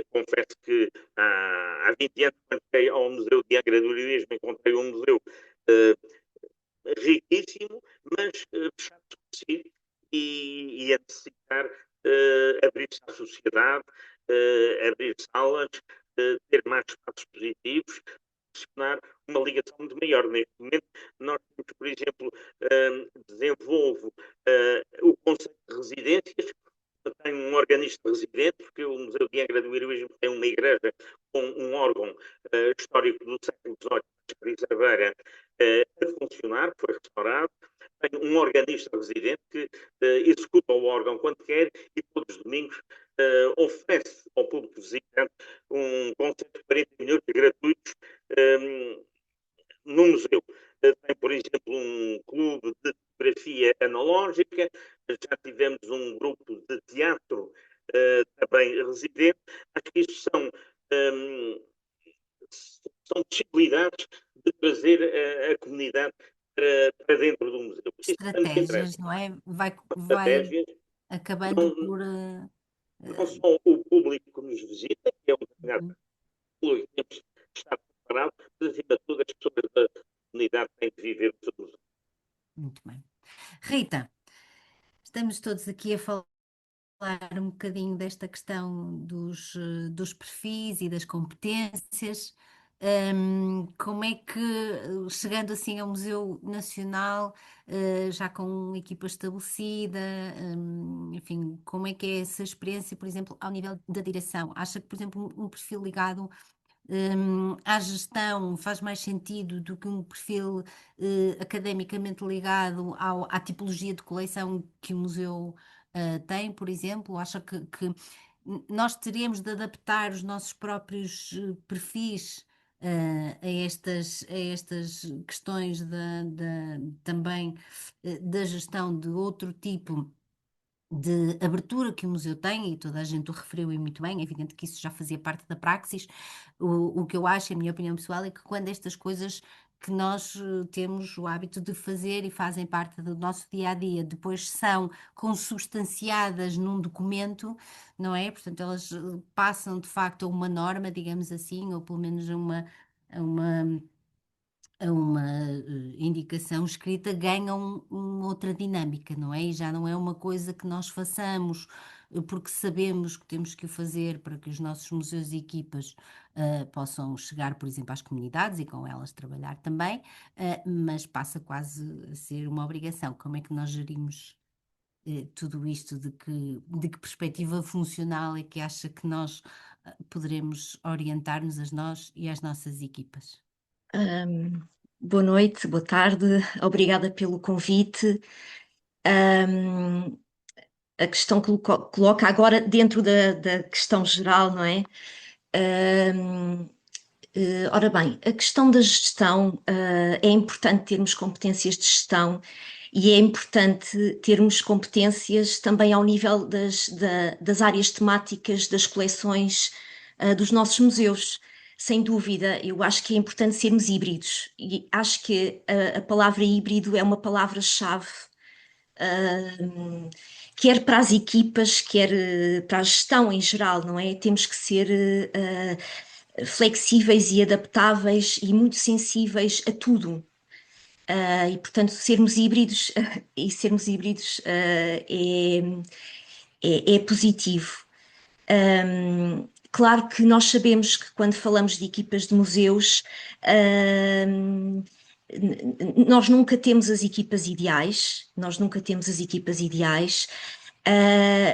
Confesso que há 20 anos, quando cheguei ao Museu de Angra do Heroísmo, encontrei um museu riquíssimo, mas fechado por si, e a necessitar abrir-se à sociedade, abrir salas, ter mais espaços positivos, proporcionar uma ligação muito maior. Neste momento, nós temos, por exemplo, desenvolvo o conceito de residências. Tem um organista residente, porque o Museu de Angra do Heroísmo tem uma igreja com um órgão histórico do século XVIII, de Cerveira, a funcionar, foi restaurado. Tem um organista residente que executa o órgão quando quer, e todos os domingos oferece ao público visitante um concerto de 40 minutos gratuitos no museu. tem, por exemplo, um clube de fotografia analógica, já tivemos um grupo de teatro também residente. Acho que isto são possibilidades de trazer a comunidade para dentro do museu. Isso também me interessa. Estratégias, não é? Vai Estratégias, acabando não, por. não só o público que nos visita, que é um determinado público, temos que estar preparado, mas acima de tudo as pessoas da comunidade têm que viver o seu museu. Muito bem. Rita, estamos todos aqui a falar um bocadinho desta questão dos perfis e das competências. Como é que, chegando assim ao Museu Nacional, já com equipa estabelecida, enfim, como é que é essa experiência, por exemplo, ao nível da direção? Acha que, por exemplo, um perfil ligado à gestão faz mais sentido do que um perfil academicamente ligado à tipologia de coleção que o museu tem, por exemplo? Acha que nós teríamos de adaptar os nossos próprios perfis a estas questões também da gestão de outro tipo de abertura que o museu tem, e toda a gente o referiu e muito bem, é evidente que isso já fazia parte da praxis. O que eu acho, a minha opinião pessoal, é que quando estas coisas que nós temos o hábito de fazer e fazem parte do nosso dia a dia, depois são consubstanciadas num documento, não é? Portanto, elas passam de facto a uma norma, digamos assim, ou pelo menos a uma indicação escrita, ganham uma outra dinâmica, não é? E já não é uma coisa que nós façamos porque sabemos que temos que o fazer para que os nossos museus e equipas possam chegar, por exemplo, às comunidades e com elas trabalhar também, mas passa quase a ser uma obrigação. Como é que nós gerimos tudo isto? De que perspectiva funcional é que acha que nós poderemos orientar-nos a nós e às nossas equipas? Boa noite, boa tarde, obrigada pelo convite. A questão que coloca agora dentro da questão geral, não é? Ora bem, a questão da gestão, é importante termos competências de gestão e é importante termos competências também ao nível das áreas temáticas das coleções dos nossos museus. Sem dúvida, eu acho que é importante sermos híbridos e acho que a palavra híbrido é uma palavra-chave, quer para as equipas, quer para a gestão em geral, não é? Temos que ser flexíveis e adaptáveis e muito sensíveis a tudo. E portanto sermos híbridos é positivo. Claro que nós sabemos que quando falamos de equipas de museus, nós nunca temos as equipas ideais,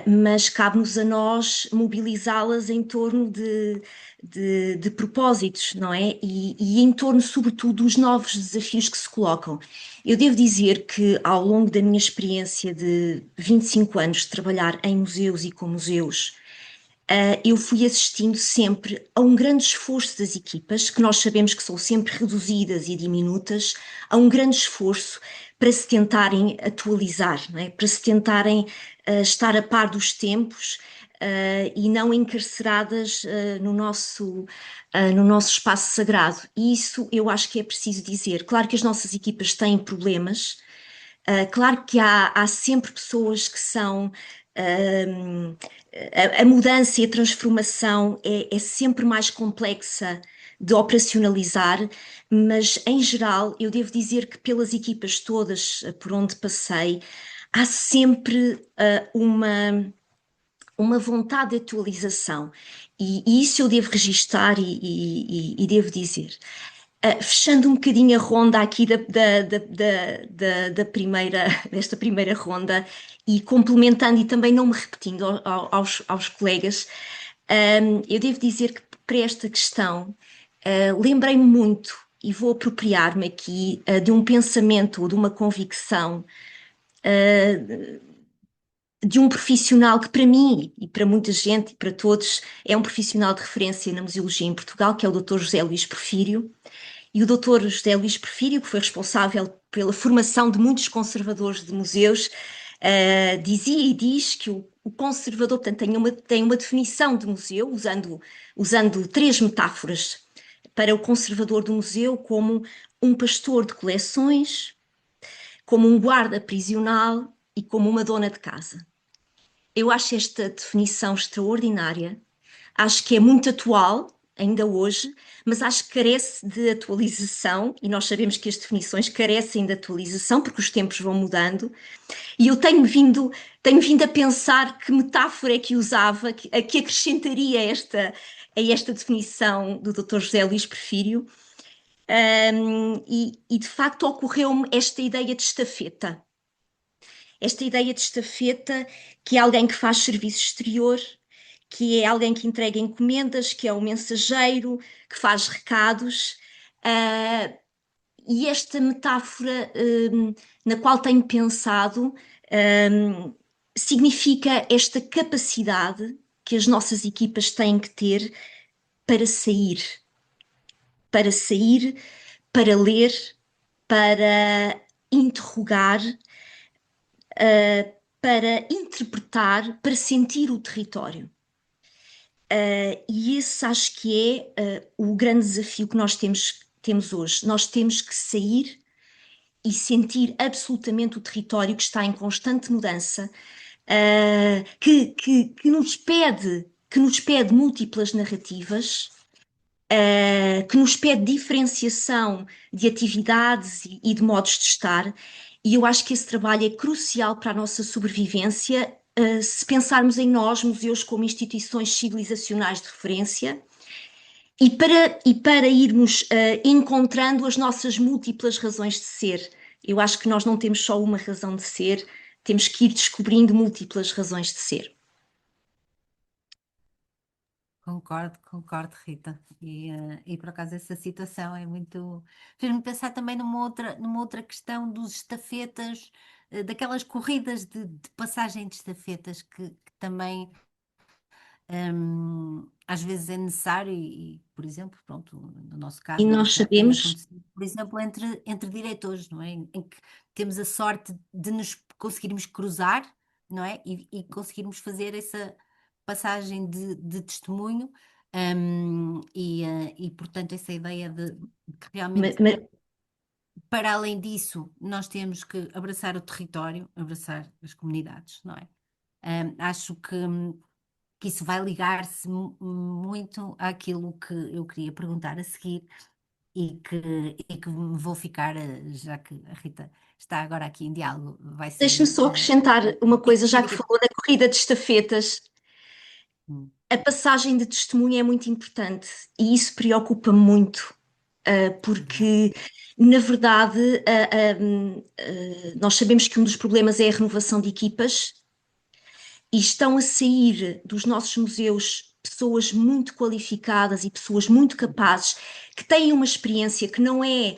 mas cabe-nos a nós mobilizá-las em torno de propósitos, não é? E em torno, sobretudo, dos novos desafios que se colocam. Eu devo dizer que, ao longo da minha experiência de 25 anos de trabalhar em museus e com museus, eu fui assistindo sempre a um grande esforço das equipas, que nós sabemos que são sempre reduzidas e diminutas, a um grande esforço para se tentarem atualizar, não é? Para se tentarem estar a par dos tempos e não encarceradas no nosso espaço sagrado. E isso eu acho que é preciso dizer. Claro que as nossas equipas têm problemas, claro que há sempre pessoas que são. A mudança e a transformação é sempre mais complexa de operacionalizar, mas em geral eu devo dizer que pelas equipas todas por onde passei, há sempre uma vontade de atualização e isso eu devo registar e devo dizer. Fechando um bocadinho a ronda aqui desta primeira ronda e complementando e também não me repetindo aos colegas, eu devo dizer que para esta questão lembrei-me muito e vou apropriar-me aqui de um pensamento ou de uma convicção de um profissional que para mim e para muita gente e para todos é um profissional de referência na museologia em Portugal, que é o Dr. José Luís Porfírio. e o Dr. José Luís Porfírio, que foi responsável pela formação de muitos conservadores de museus, dizia e diz que o conservador, portanto, tem uma definição de museu, usando 3 metáforas para o conservador do museu, como um pastor de coleções, como um guarda prisional e como uma dona de casa. Eu acho esta definição extraordinária, acho que é muito atual, ainda hoje, mas acho que carece de atualização, e nós sabemos que as definições carecem de atualização, porque os tempos vão mudando, e eu tenho vindo a pensar que metáfora é que usava, a que acrescentaria a esta definição do Dr. José Luís Porfírio, e de facto ocorreu-me esta ideia de estafeta. Esta ideia de estafeta, que é alguém que faz serviço exterior, que é alguém que entrega encomendas, que é um mensageiro, que faz recados, e esta metáfora na qual tenho pensado significa esta capacidade que as nossas equipas têm que ter para sair, para ler, para interrogar, para interpretar, para sentir o território. E esse acho que é o grande desafio que nós temos hoje. Nós temos que sair e sentir absolutamente o território que está em constante mudança, que nos pede múltiplas narrativas, que nos pede diferenciação de atividades e de modos de estar, e eu acho que esse trabalho é crucial para a nossa sobrevivência, se pensarmos em nós, museus, como instituições civilizacionais de referência, e para irmos encontrando as nossas múltiplas razões de ser. Eu acho que nós não temos só uma razão de ser, temos que ir descobrindo múltiplas razões de ser. Concordo, Rita. E por acaso essa situação é muito. Fez-me pensar também numa outra questão dos estafetas, daquelas corridas de passagem de estafetas que também às vezes é necessário, por exemplo, pronto, no nosso E caso, nós já tem sabemos, acontecido, por exemplo, entre diretores, não é? Em que temos a sorte de nos conseguirmos cruzar, não é? E conseguirmos fazer essa passagem de testemunho, e portanto, essa ideia de que realmente, para além disso, nós temos que abraçar o território, abraçar as comunidades, não é? Acho que isso vai ligar-se muito àquilo que eu queria perguntar a seguir e que me vou ficar, já que a Rita está agora aqui em diálogo, vai ser. deixe-me só acrescentar uma coisa, já que diga. falou da corrida de estafetas. Hum. A passagem de testemunho é muito importante e isso preocupa-me muito, porque, na verdade, nós sabemos que um dos problemas é a renovação de equipas e estão a sair dos nossos museus pessoas muito qualificadas e pessoas muito capazes, que têm uma experiência que não é...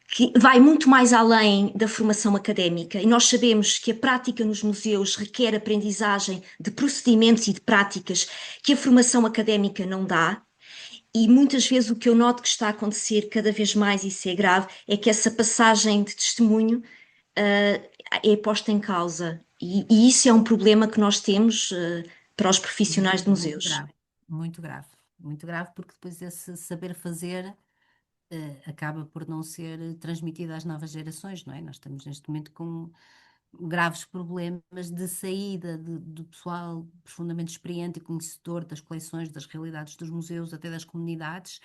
que vai muito mais além da formação académica, e nós sabemos que a prática nos museus requer aprendizagem de procedimentos e de práticas que a formação académica não dá, e muitas vezes o que eu noto que está a acontecer cada vez mais, e isso é grave, é que essa passagem de testemunho é posta em causa, e isso é um problema que nós temos para os profissionais de museus. Muito grave, porque depois esse saber fazer acaba por não ser transmitido às novas gerações, não é? Nós estamos neste momento com graves problemas de saída do pessoal profundamente experiente e conhecedor das coleções, das realidades dos museus, até das comunidades,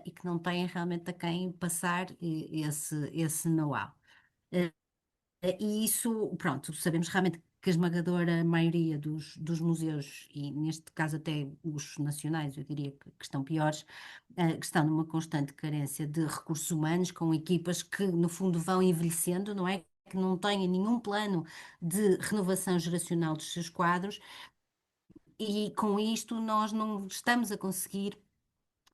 e que não têm realmente a quem passar esse know-how. E isso, pronto, sabemos realmente que a esmagadora maioria dos museus, e neste caso até os nacionais, eu diria que estão piores, que estão numa constante carência de recursos humanos, com equipas que no fundo vão envelhecendo, não é? Que não têm nenhum plano de renovação geracional dos seus quadros, e com isto nós não estamos a conseguir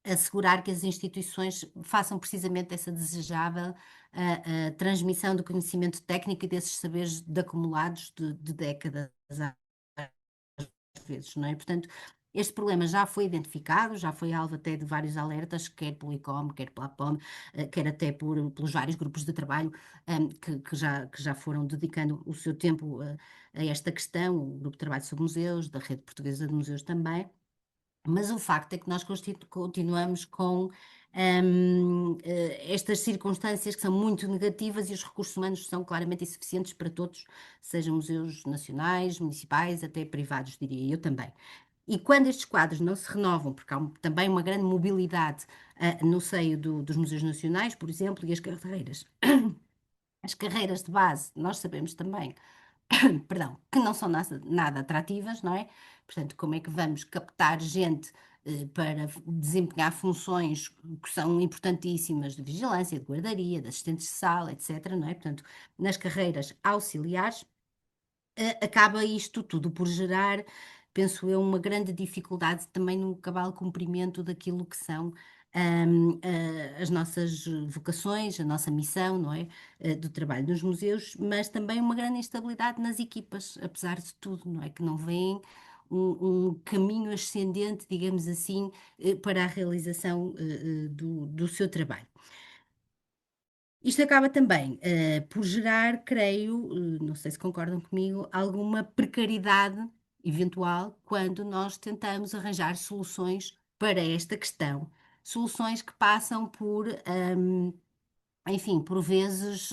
assegurar que as instituições façam precisamente essa desejável transmissão do conhecimento técnico e desses saberes acumulados de décadas às vezes, não é? Portanto, Este problema já foi identificado, já foi alvo até de vários alertas, quer pelo ICOM, quer pela APOM, quer até pelos vários grupos de trabalho que já foram dedicando o seu tempo a esta questão, o Grupo de Trabalho sobre Museus, da Rede Portuguesa de Museus também. Mas o facto é que nós continuamos com estas circunstâncias que são muito negativas e os recursos humanos são claramente insuficientes para todos, sejam museus nacionais, municipais, até privados, diria eu também. E quando estes quadros não se renovam, porque há também uma grande mobilidade no seio dos museus nacionais, por exemplo, e as carreiras de base, nós sabemos também, perdão, que não são nada atrativas, não é? Portanto, como é que vamos captar gente para desempenhar funções que são importantíssimas de vigilância, de guardaria, de assistentes de sala, etc., não é? Portanto, nas carreiras auxiliares, acaba isto tudo por gerar, penso eu, uma grande dificuldade também no cabal cumprimento daquilo que são as nossas vocações, a nossa missão, não é? Do trabalho nos museus, mas também uma grande instabilidade nas equipas, apesar de tudo, não é? Que não vêm um caminho ascendente, digamos assim, para a realização do seu trabalho. Isto acaba também por gerar, creio, não sei se concordam comigo, alguma precariedade eventual quando nós tentamos arranjar soluções para esta questão. Soluções que passam por, enfim, por vezes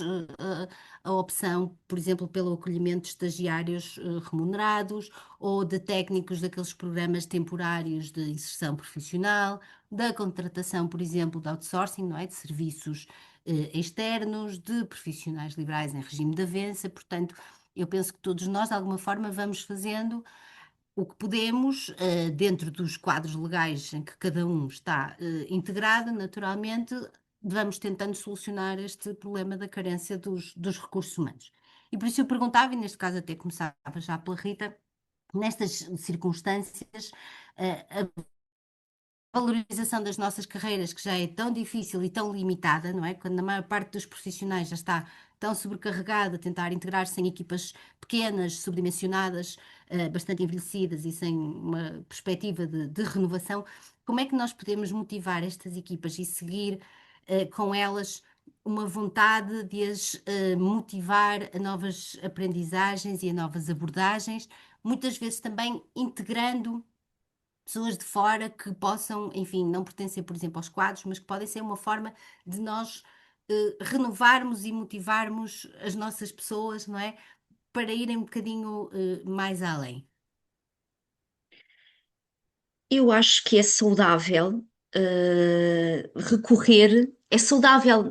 a opção, por exemplo, pelo acolhimento de estagiários remunerados ou de técnicos daqueles programas temporários de inserção profissional, da contratação, por exemplo, de outsourcing, não é? De serviços externos, de profissionais liberais em regime de avança. Portanto, eu penso que todos nós, de alguma forma, vamos fazendo o que podemos, dentro dos quadros legais em que cada um está integrado, naturalmente, vamos tentando solucionar este problema da carência dos recursos humanos. E por isso eu perguntava, e neste caso até começava já pela Rita, nestas circunstâncias, a valorização das nossas carreiras, que já é tão difícil e tão limitada, não é? Quando a maior parte dos profissionais já está tão sobrecarregada a tentar integrar-se em equipas pequenas, subdimensionadas, bastante envelhecidas e sem uma perspectiva de renovação, como é que nós podemos motivar estas equipas e seguir com elas uma vontade de as motivar a novas aprendizagens e a novas abordagens, muitas vezes também integrando pessoas de fora que possam, enfim, não pertencer, por exemplo, aos quadros, mas que podem ser uma forma de nós renovarmos e motivarmos as nossas pessoas, não é? Para irem um bocadinho mais além. Eu acho que é saudável recorrer, é saudável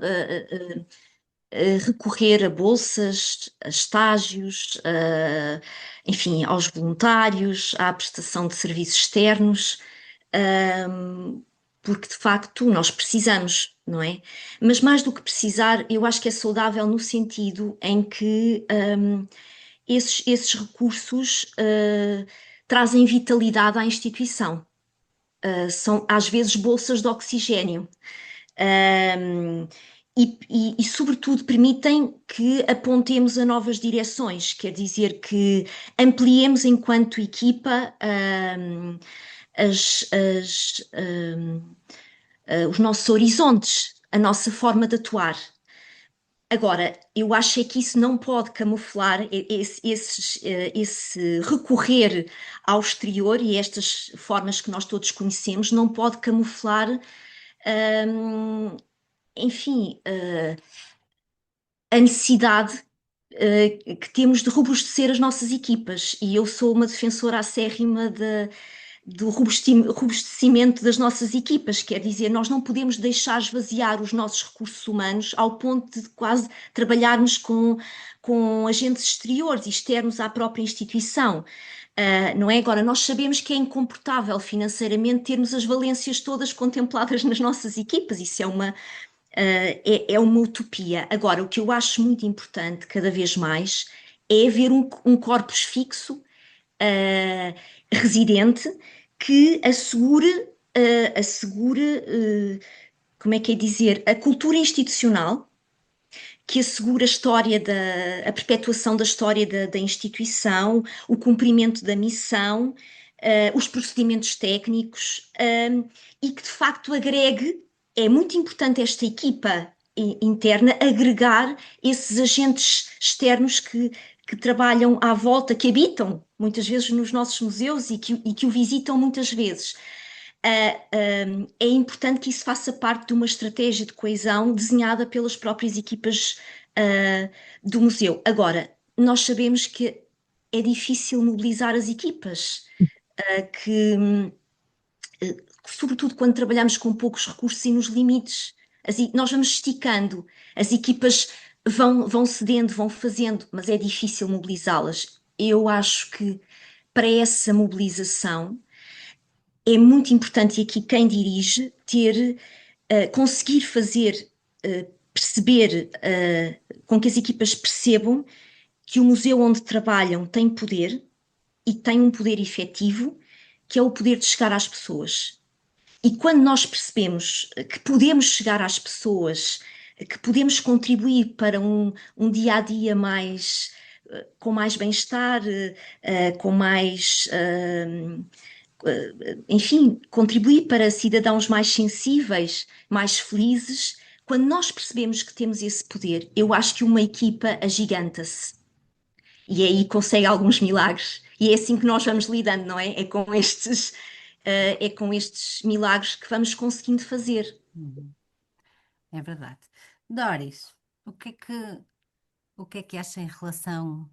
recorrer a bolsas, a estágios, enfim, aos voluntários, à prestação de serviços externos, porque de facto nós precisamos, não é? Mas mais do que precisar, eu acho que é saudável no sentido em que esses recursos trazem vitalidade à instituição. São às vezes bolsas de oxigênio. E, sobretudo, permitem que apontemos a novas direções, quer dizer que ampliemos enquanto equipa os nossos horizontes, a nossa forma de atuar. Agora, eu acho é que isso não pode camuflar esse recorrer ao exterior e estas formas que nós todos conhecemos, não pode camuflar enfim, a necessidade que temos de robustecer as nossas equipas, e eu sou uma defensora acérrima do robustecimento das nossas equipas, quer dizer, nós não podemos deixar esvaziar os nossos recursos humanos ao ponto de quase trabalharmos com agentes exteriores, externos à própria instituição. Não é? Agora, nós sabemos que é incomportável financeiramente termos as valências todas contempladas nas nossas equipas, isso é uma utopia. Agora, o que eu acho muito importante, cada vez mais, é haver um corpus fixo, residente, que assegure, como é que é dizer, a cultura institucional, que assegura a perpetuação da história da instituição, o cumprimento da missão, os procedimentos técnicos, e que de facto agregue, é muito importante esta equipa interna agregar esses agentes externos que trabalham à volta, que habitam muitas vezes nos nossos museus e que o visitam muitas vezes. É importante que isso faça parte de uma estratégia de coesão desenhada pelas próprias equipas do museu. Agora, nós sabemos que é difícil mobilizar as equipas, sobretudo quando trabalhamos com poucos recursos e nos limites. Nós vamos esticando, as equipas vão cedendo, vão fazendo, mas é difícil mobilizá-las. Eu acho que para essa mobilização é muito importante, e aqui quem dirige, conseguir fazer, perceber, com que as equipas percebam que o museu onde trabalham tem poder, e tem um poder efetivo, que é o poder de chegar às pessoas. E quando nós percebemos que podemos chegar às pessoas, que podemos contribuir para um dia-a-dia mais, com mais bem-estar, com mais, enfim, contribuir para cidadãos mais sensíveis, mais felizes, quando nós percebemos que temos esse poder, eu acho que uma equipa agiganta-se. E aí consegue alguns milagres. E é assim que nós vamos lidando, não é? É com estes milagres que vamos conseguindo fazer. É verdade. Doris, o que é que acha em relação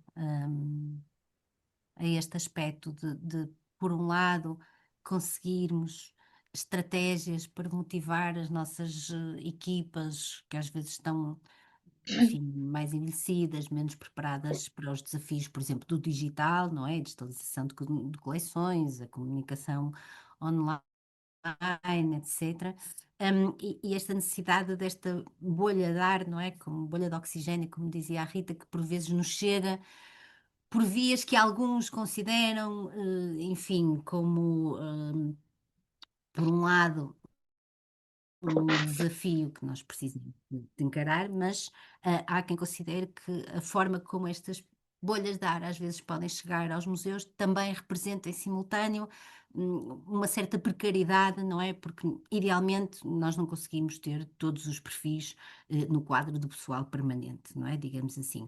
a este aspecto de, por um lado, conseguirmos estratégias para motivar as nossas equipas, que às vezes estão, enfim, mais envelhecidas, menos preparadas para os desafios, por exemplo, do digital, não é? A digitalização de coleções, a comunicação online, etc. E esta necessidade desta bolha de ar, não é? Como bolha de oxigênio, como dizia a Rita, que por vezes nos chega por vias que alguns consideram, enfim, como, por um lado, um desafio que nós precisamos de encarar, mas há quem considere que a forma como estas bolhas de ar às vezes podem chegar aos museus também representa em simultâneo uma certa precariedade, não é? Porque idealmente nós não conseguimos ter todos os perfis no quadro do pessoal permanente, não é? Digamos assim.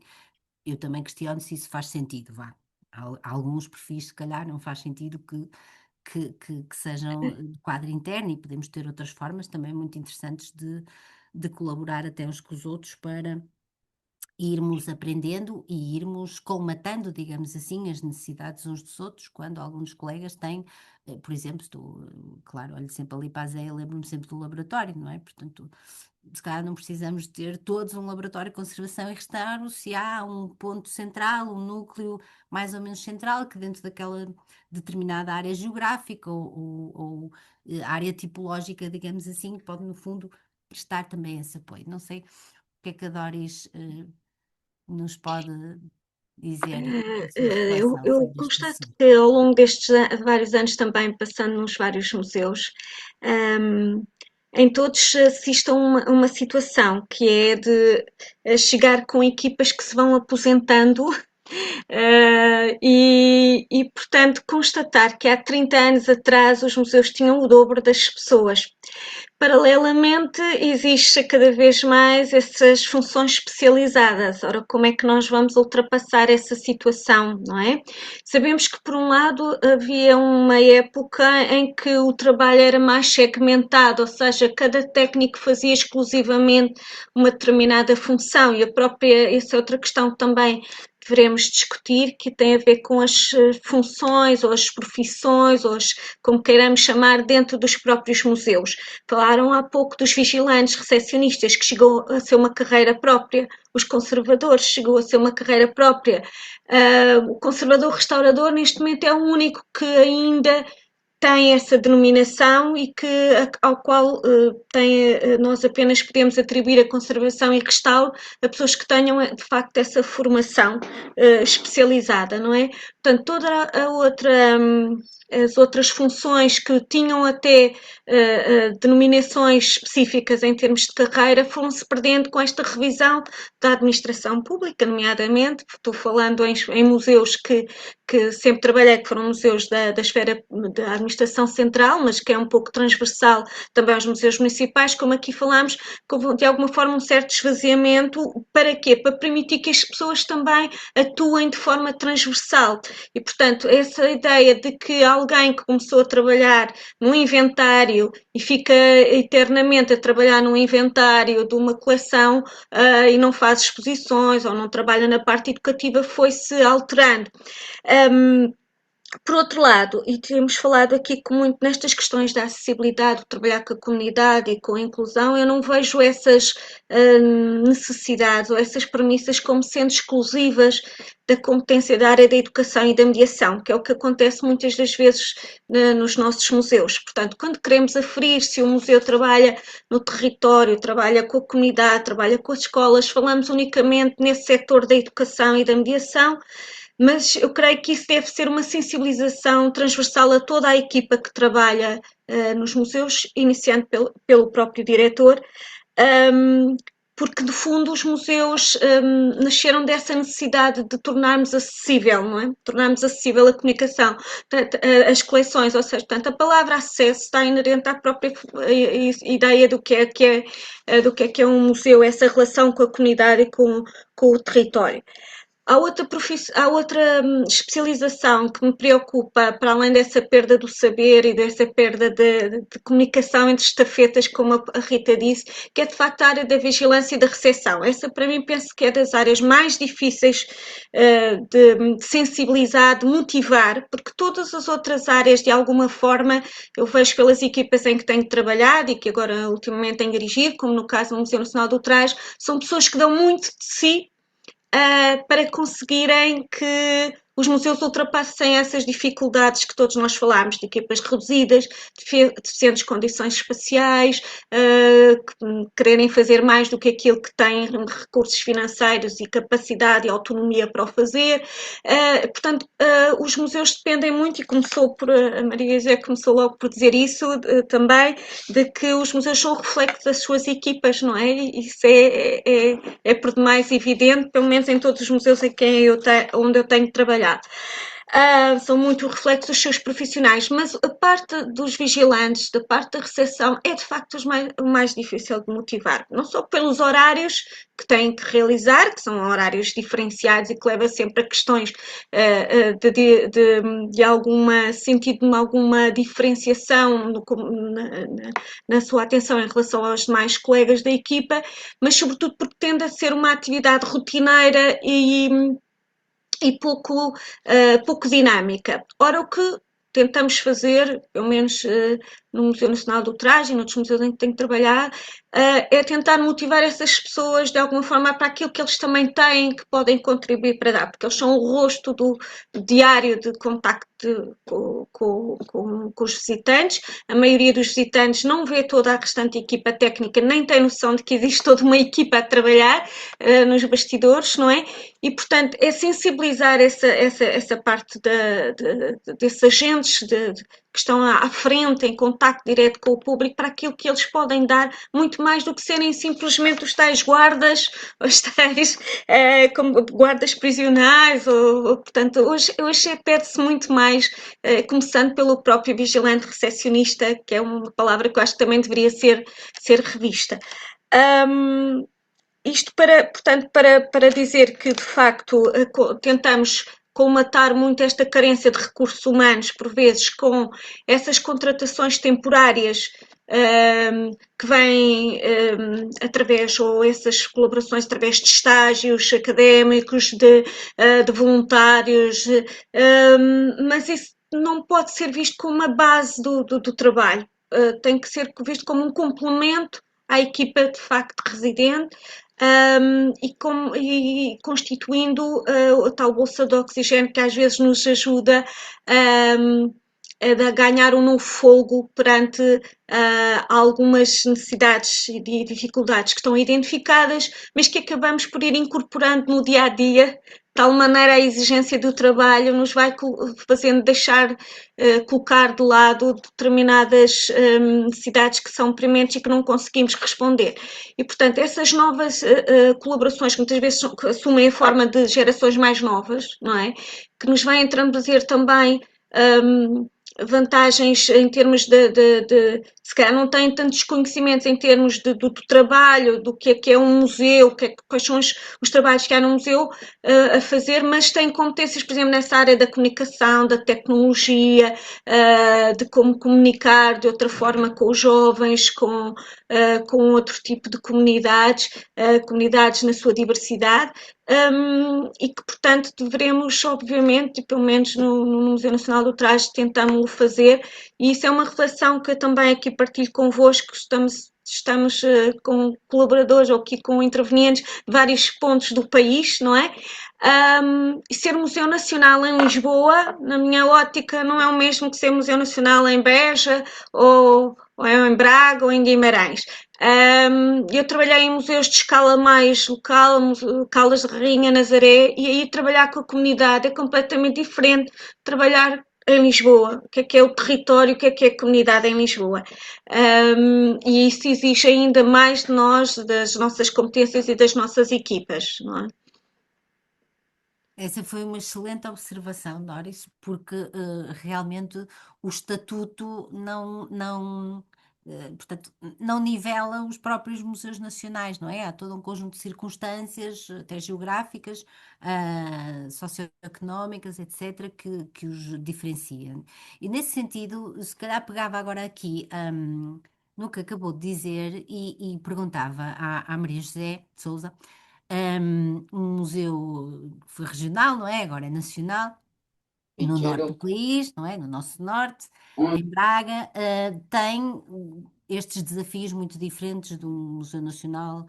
Eu também questiono se isso faz sentido, vá. Há alguns perfis, se calhar, não faz sentido que sejam de quadro interno, e podemos ter outras formas também muito interessantes de colaborar até uns com os outros para irmos aprendendo e irmos colmatando, digamos assim, as necessidades uns dos outros, quando alguns colegas têm, por exemplo, claro, olho sempre ali para a Zé, lembro-me sempre do laboratório, não é? Portanto, se calhar não precisamos ter todos um laboratório de conservação e restauro, se há um ponto central, um núcleo mais ou menos central, que dentro daquela determinada área geográfica ou área tipológica, digamos assim, pode no fundo prestar também esse apoio. Não sei o que é que a Doris nos pode dizer a sua Eu reflexão sobre este constato assunto. que ao longo destes vários anos também, passando nos vários museus, em todos assiste a uma situação que é de chegar com equipas que se vão aposentando e, portanto, constatar que há 30 anos atrás os museus tinham o dobro das pessoas. Paralelamente, existe cada vez mais essas funções especializadas. Ora, como é que nós vamos ultrapassar essa situação, não é? Sabemos que, por um lado, havia uma época em que o trabalho era mais segmentado, ou seja, cada técnico fazia exclusivamente uma determinada função, e essa é outra questão também devemos discutir, que tem a ver com as funções ou as profissões, ou como queiramos chamar, dentro dos próprios museus. Falaram há pouco dos vigilantes, recepcionistas, que chegou a ser uma carreira própria, os conservadores chegou a ser uma carreira própria. O conservador restaurador neste momento é o único que ainda tem essa denominação e que, ao qual nós apenas podemos atribuir a conservação e restauro a pessoas que tenham de facto essa formação especializada, não é? Portanto, toda a outra, as outras funções que tinham até denominações específicas em termos de carreira foram-se perdendo com esta revisão da administração pública, nomeadamente, estou falando em museus que sempre trabalhei, que foram museus da esfera da administração central, mas que é um pouco transversal também aos museus municipais, como aqui falámos, de alguma forma um certo esvaziamento, para quê? Para permitir que as pessoas também atuem de forma transversal. E, portanto, essa ideia de que alguém que começou a trabalhar num inventário e fica eternamente a trabalhar num inventário de uma coleção e não faz exposições ou não trabalha na parte educativa foi-se alterando. Por outro lado, e temos falado aqui muito nestas questões da acessibilidade, de trabalhar com a comunidade e com a inclusão, eu não vejo essas necessidades ou essas premissas como sendo exclusivas da competência da área da educação e da mediação, que é o que acontece muitas das vezes nos nossos museus. Portanto, quando queremos aferir se o museu trabalha no território, trabalha com a comunidade, trabalha com as escolas, falamos unicamente nesse setor da educação e da mediação, mas eu creio que isso deve ser uma sensibilização transversal a toda a equipa que trabalha nos museus, iniciando pelo próprio diretor, porque de fundo os museus nasceram dessa necessidade de tornarmos acessível, não é? Tornarmos acessível a comunicação, as coleções, ou seja, portanto, a palavra acesso está inerente à própria ideia do que é um museu, essa relação com a comunidade e com o território. Há outra especialização que me preocupa, para além dessa perda do saber e dessa perda de comunicação entre estafetas, como a Rita disse, que é de facto a área da vigilância e da recepção. Essa, para mim, penso que é das áreas mais difíceis de sensibilizar, de motivar, porque todas as outras áreas, de alguma forma, eu vejo pelas equipas em que tenho trabalhado e que agora ultimamente tenho dirigido, como no caso do Museu Nacional do Trás, são pessoas que dão muito de si para conseguirem que os museus ultrapassem essas dificuldades que todos nós falámos, de equipas reduzidas, deficientes condições espaciais, quererem fazer mais do que aquilo que têm recursos financeiros e capacidade e autonomia para o fazer. Portanto, os museus dependem muito, e a Maria José começou logo por dizer isso também, de que os museus são o reflexo das suas equipas, não é? Isso é por demais evidente, pelo menos em todos os museus onde eu tenho trabalhado. São muito o reflexo dos seus profissionais, mas a parte dos vigilantes, da parte da recepção, é de facto o mais difícil de motivar, não só pelos horários que têm que realizar, que são horários diferenciados e que leva sempre a questões de alguma sentido, de alguma diferenciação na sua atenção em relação aos demais colegas da equipa, mas sobretudo porque tende a ser uma atividade rotineira e pouco dinâmica. Ora, o que tentamos fazer, pelo menos no Museu Nacional do Trás e noutros museus em que tenho trabalhado, é tentar motivar essas pessoas de alguma forma para aquilo que eles também têm, que podem contribuir para dar, porque eles são o rosto do diário de contacto com os visitantes. A maioria dos visitantes não vê toda a restante equipa técnica, nem tem noção de que existe toda uma equipa a trabalhar nos bastidores, não é? E, portanto, é sensibilizar essa parte desses agentes que estão à frente, em contacto direto com o público, para aquilo que eles podem dar, muito mais do que serem simplesmente os tais guardas, os tais como guardas prisionais, portanto, hoje perde-se muito mais, começando pelo próprio vigilante recepcionista, que é uma palavra que eu acho que também deveria ser revista. Isto portanto, para dizer que, de facto, tentamos colmatar muito esta carência de recursos humanos, por vezes, com essas contratações temporárias que vêm através, ou essas colaborações através de estágios académicos, de voluntários, mas isso não pode ser visto como uma base do trabalho, tem que ser visto como um complemento à equipa de facto residente, e constituindo a tal bolsa de oxigênio que às vezes nos ajuda de ganhar um novo fôlego perante algumas necessidades e dificuldades que estão identificadas, mas que acabamos por ir incorporando no dia a dia, de tal maneira a exigência do trabalho nos vai fazendo deixar, colocar de lado determinadas necessidades que são prementes e que não conseguimos responder. E, portanto, essas novas colaborações, que muitas vezes assumem a forma de gerações mais novas, não é? Que nos vêm trazer também vantagens em termos se calhar não têm tantos conhecimentos em termos do trabalho, do que é um museu, quais são os trabalhos que há no museu a fazer, mas têm competências, por exemplo, nessa área da comunicação, da tecnologia, de como comunicar de outra forma com os jovens, com outro tipo de comunidades, comunidades na sua diversidade. E que, portanto, devemos, obviamente, e pelo menos no Museu Nacional do Traje, tentamos fazer, e isso é uma reflexão que eu também aqui partilho convosco, estamos com colaboradores ou aqui com intervenientes de vários pontos do país, não é? E ser Museu Nacional em Lisboa, na minha ótica, não é o mesmo que ser Museu Nacional em Beja ou em Braga ou em Guimarães. Eu trabalhei em museus de escala mais local, Caldas de Rainha, Nazaré, e aí trabalhar com a comunidade é completamente diferente de trabalhar em Lisboa, o que é o território, o que é a comunidade em Lisboa. E isso exige ainda mais de nós, das nossas competências e das nossas equipas, não é? Essa foi uma excelente observação, Doris, porque realmente o estatuto portanto, não nivela os próprios museus nacionais, não é? Há todo um conjunto de circunstâncias, até geográficas, socioeconómicas, etc., que os diferenciam. E nesse sentido, se calhar pegava agora aqui no que acabou de dizer e perguntava à Maria José de Souza. Um museu que foi regional, não é? Agora é nacional, no norte do país, não é? No nosso norte, em Braga, tem estes desafios muito diferentes do Museu Nacional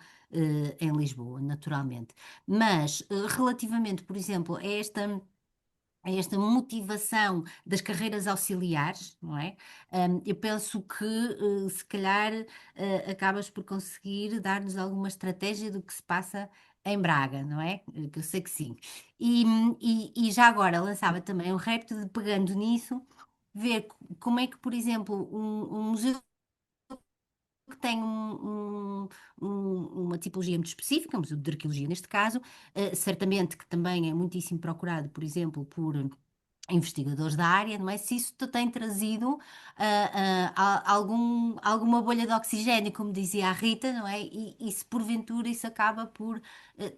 em Lisboa, naturalmente. Mas, relativamente, por exemplo, a esta motivação das carreiras auxiliares, não é? Eu penso que, se calhar, acabas por conseguir dar-nos alguma estratégia do que se passa em Braga, não é? Que eu sei que sim. E já agora lançava também o repto de, pegando nisso, ver como é que, por exemplo, um museu que tem uma tipologia muito específica, um museu de arqueologia neste caso, certamente que também é muitíssimo procurado, por exemplo, por investigadores da área, não é? Se isso te tem trazido alguma bolha de oxigênio, como dizia a Rita, não é? E se porventura isso acaba por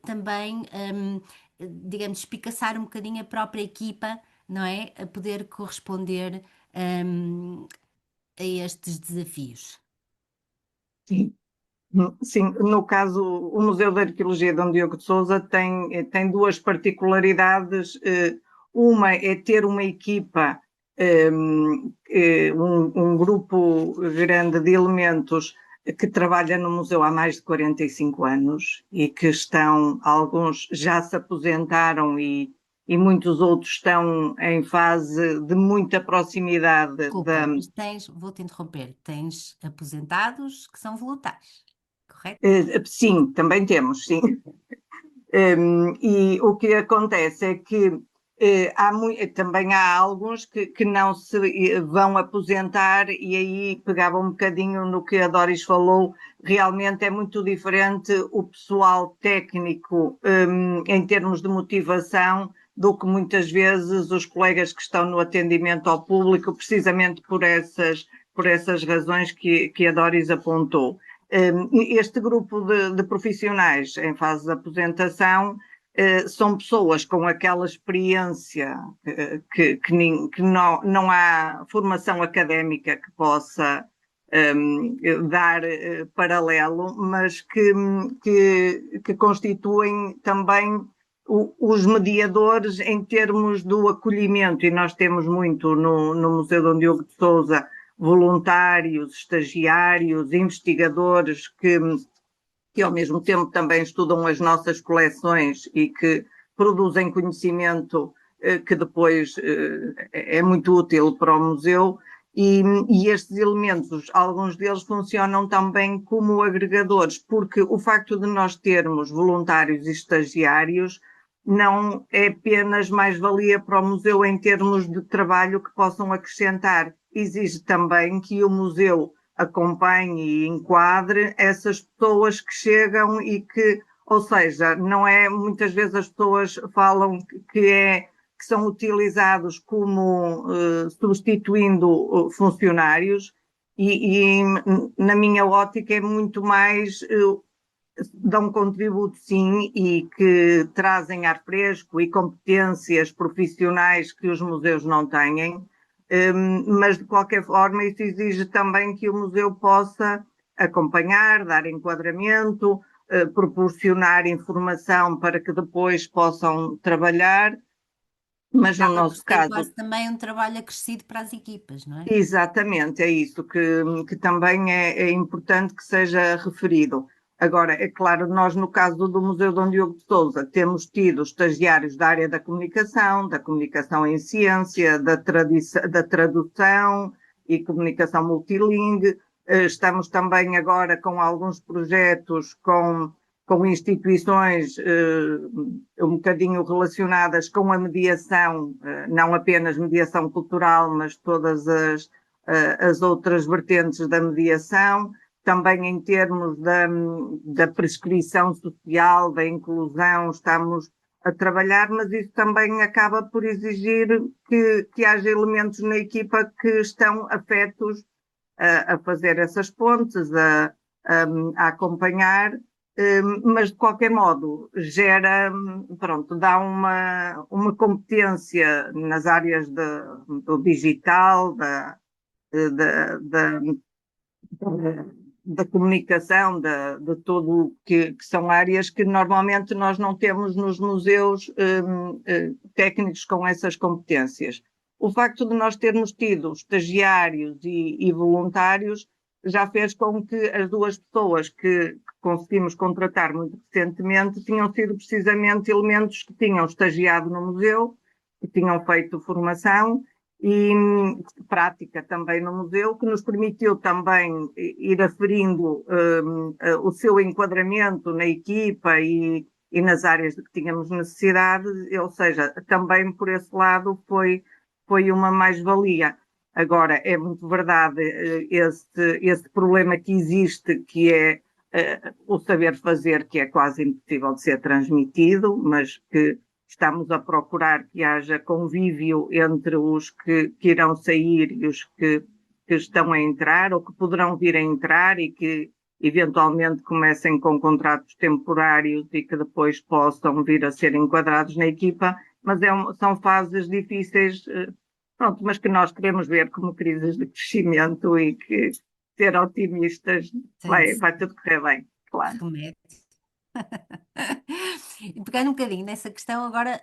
também, digamos, espicaçar um bocadinho a própria equipa, não é? A poder corresponder a estes desafios. Sim. Sim, no caso, o Museu de Arqueologia Dom Diogo de Sousa tem duas particularidades. Uma é ter uma equipa, um grupo grande de elementos que trabalha no museu há mais de 45 anos e que alguns já se aposentaram e muitos outros estão em fase de muita proximidade Desculpa, mas vou-te interromper, tens aposentados que são voluntários, correto? Sim, também temos, sim. E o que acontece é que também há alguns que não se vão aposentar, e aí pegava um bocadinho no que a Doris falou. Realmente é muito diferente o pessoal técnico em termos de motivação do que muitas vezes os colegas que estão no atendimento ao público, precisamente por essas razões que a Doris apontou. Este grupo de profissionais em fase de aposentação são pessoas com aquela experiência que não há formação académica que possa dar paralelo, mas que constituem também os mediadores em termos do acolhimento, e nós temos muito no Museu Dom Diogo de Sousa voluntários, estagiários, investigadores que ao mesmo tempo também estudam as nossas coleções e que produzem conhecimento que depois é muito útil para o museu. E estes elementos, alguns deles funcionam também como agregadores, porque o facto de nós termos voluntários e estagiários não é apenas mais-valia para o museu em termos de trabalho que possam acrescentar. Exige também que o museu acompanhe e enquadre essas pessoas que chegam e que, ou seja, não é, muitas vezes as pessoas falam que são utilizados como substituindo funcionários e, na minha ótica, é muito mais dão contributo, sim, e que trazem ar fresco e competências profissionais que os museus não têm, mas de qualquer forma isso exige também que o museu possa acompanhar, dar enquadramento, proporcionar informação para que depois possam trabalhar, mas no Acaba por nosso ser caso. quase também um trabalho acrescido para as equipas, não é? Exatamente, é isso que também é importante que seja referido. Agora, é claro, nós no caso do Museu Dom Diogo de Sousa temos tido estagiários da área da comunicação em ciência, da tradução e comunicação multilingue. Estamos também agora com alguns projetos com instituições um bocadinho relacionadas com a mediação, não apenas mediação cultural, mas todas as outras vertentes da mediação, também em termos da prescrição social, da inclusão, estamos a trabalhar, mas isso também acaba por exigir que haja elementos na equipa que estão afetos a fazer essas pontes, a acompanhar, mas de qualquer modo gera, pronto, dá uma competência nas áreas do digital, da, da comunicação, de tudo que são áreas que normalmente nós não temos nos museus técnicos com essas competências. O facto de nós termos tido estagiários e voluntários já fez com que as duas pessoas que conseguimos contratar muito recentemente tinham sido precisamente elementos que tinham estagiado no museu, que tinham feito formação e prática também no museu, que nos permitiu também ir aferindo o seu enquadramento na equipa e nas áreas de que tínhamos necessidade, ou seja, também por esse lado foi uma mais-valia. Agora, é muito verdade esse problema que existe, que é o saber fazer, que é quase impossível de ser transmitido, mas que estamos a procurar que haja convívio entre os que irão sair e os que estão a entrar ou que poderão vir a entrar e que eventualmente comecem com contratos temporários e que depois possam vir a ser enquadrados na equipa, mas são fases difíceis, pronto, mas que nós queremos ver como crises de crescimento e que ser otimistas vai tudo correr bem, claro. Remédio. E pegando um bocadinho nessa questão, agora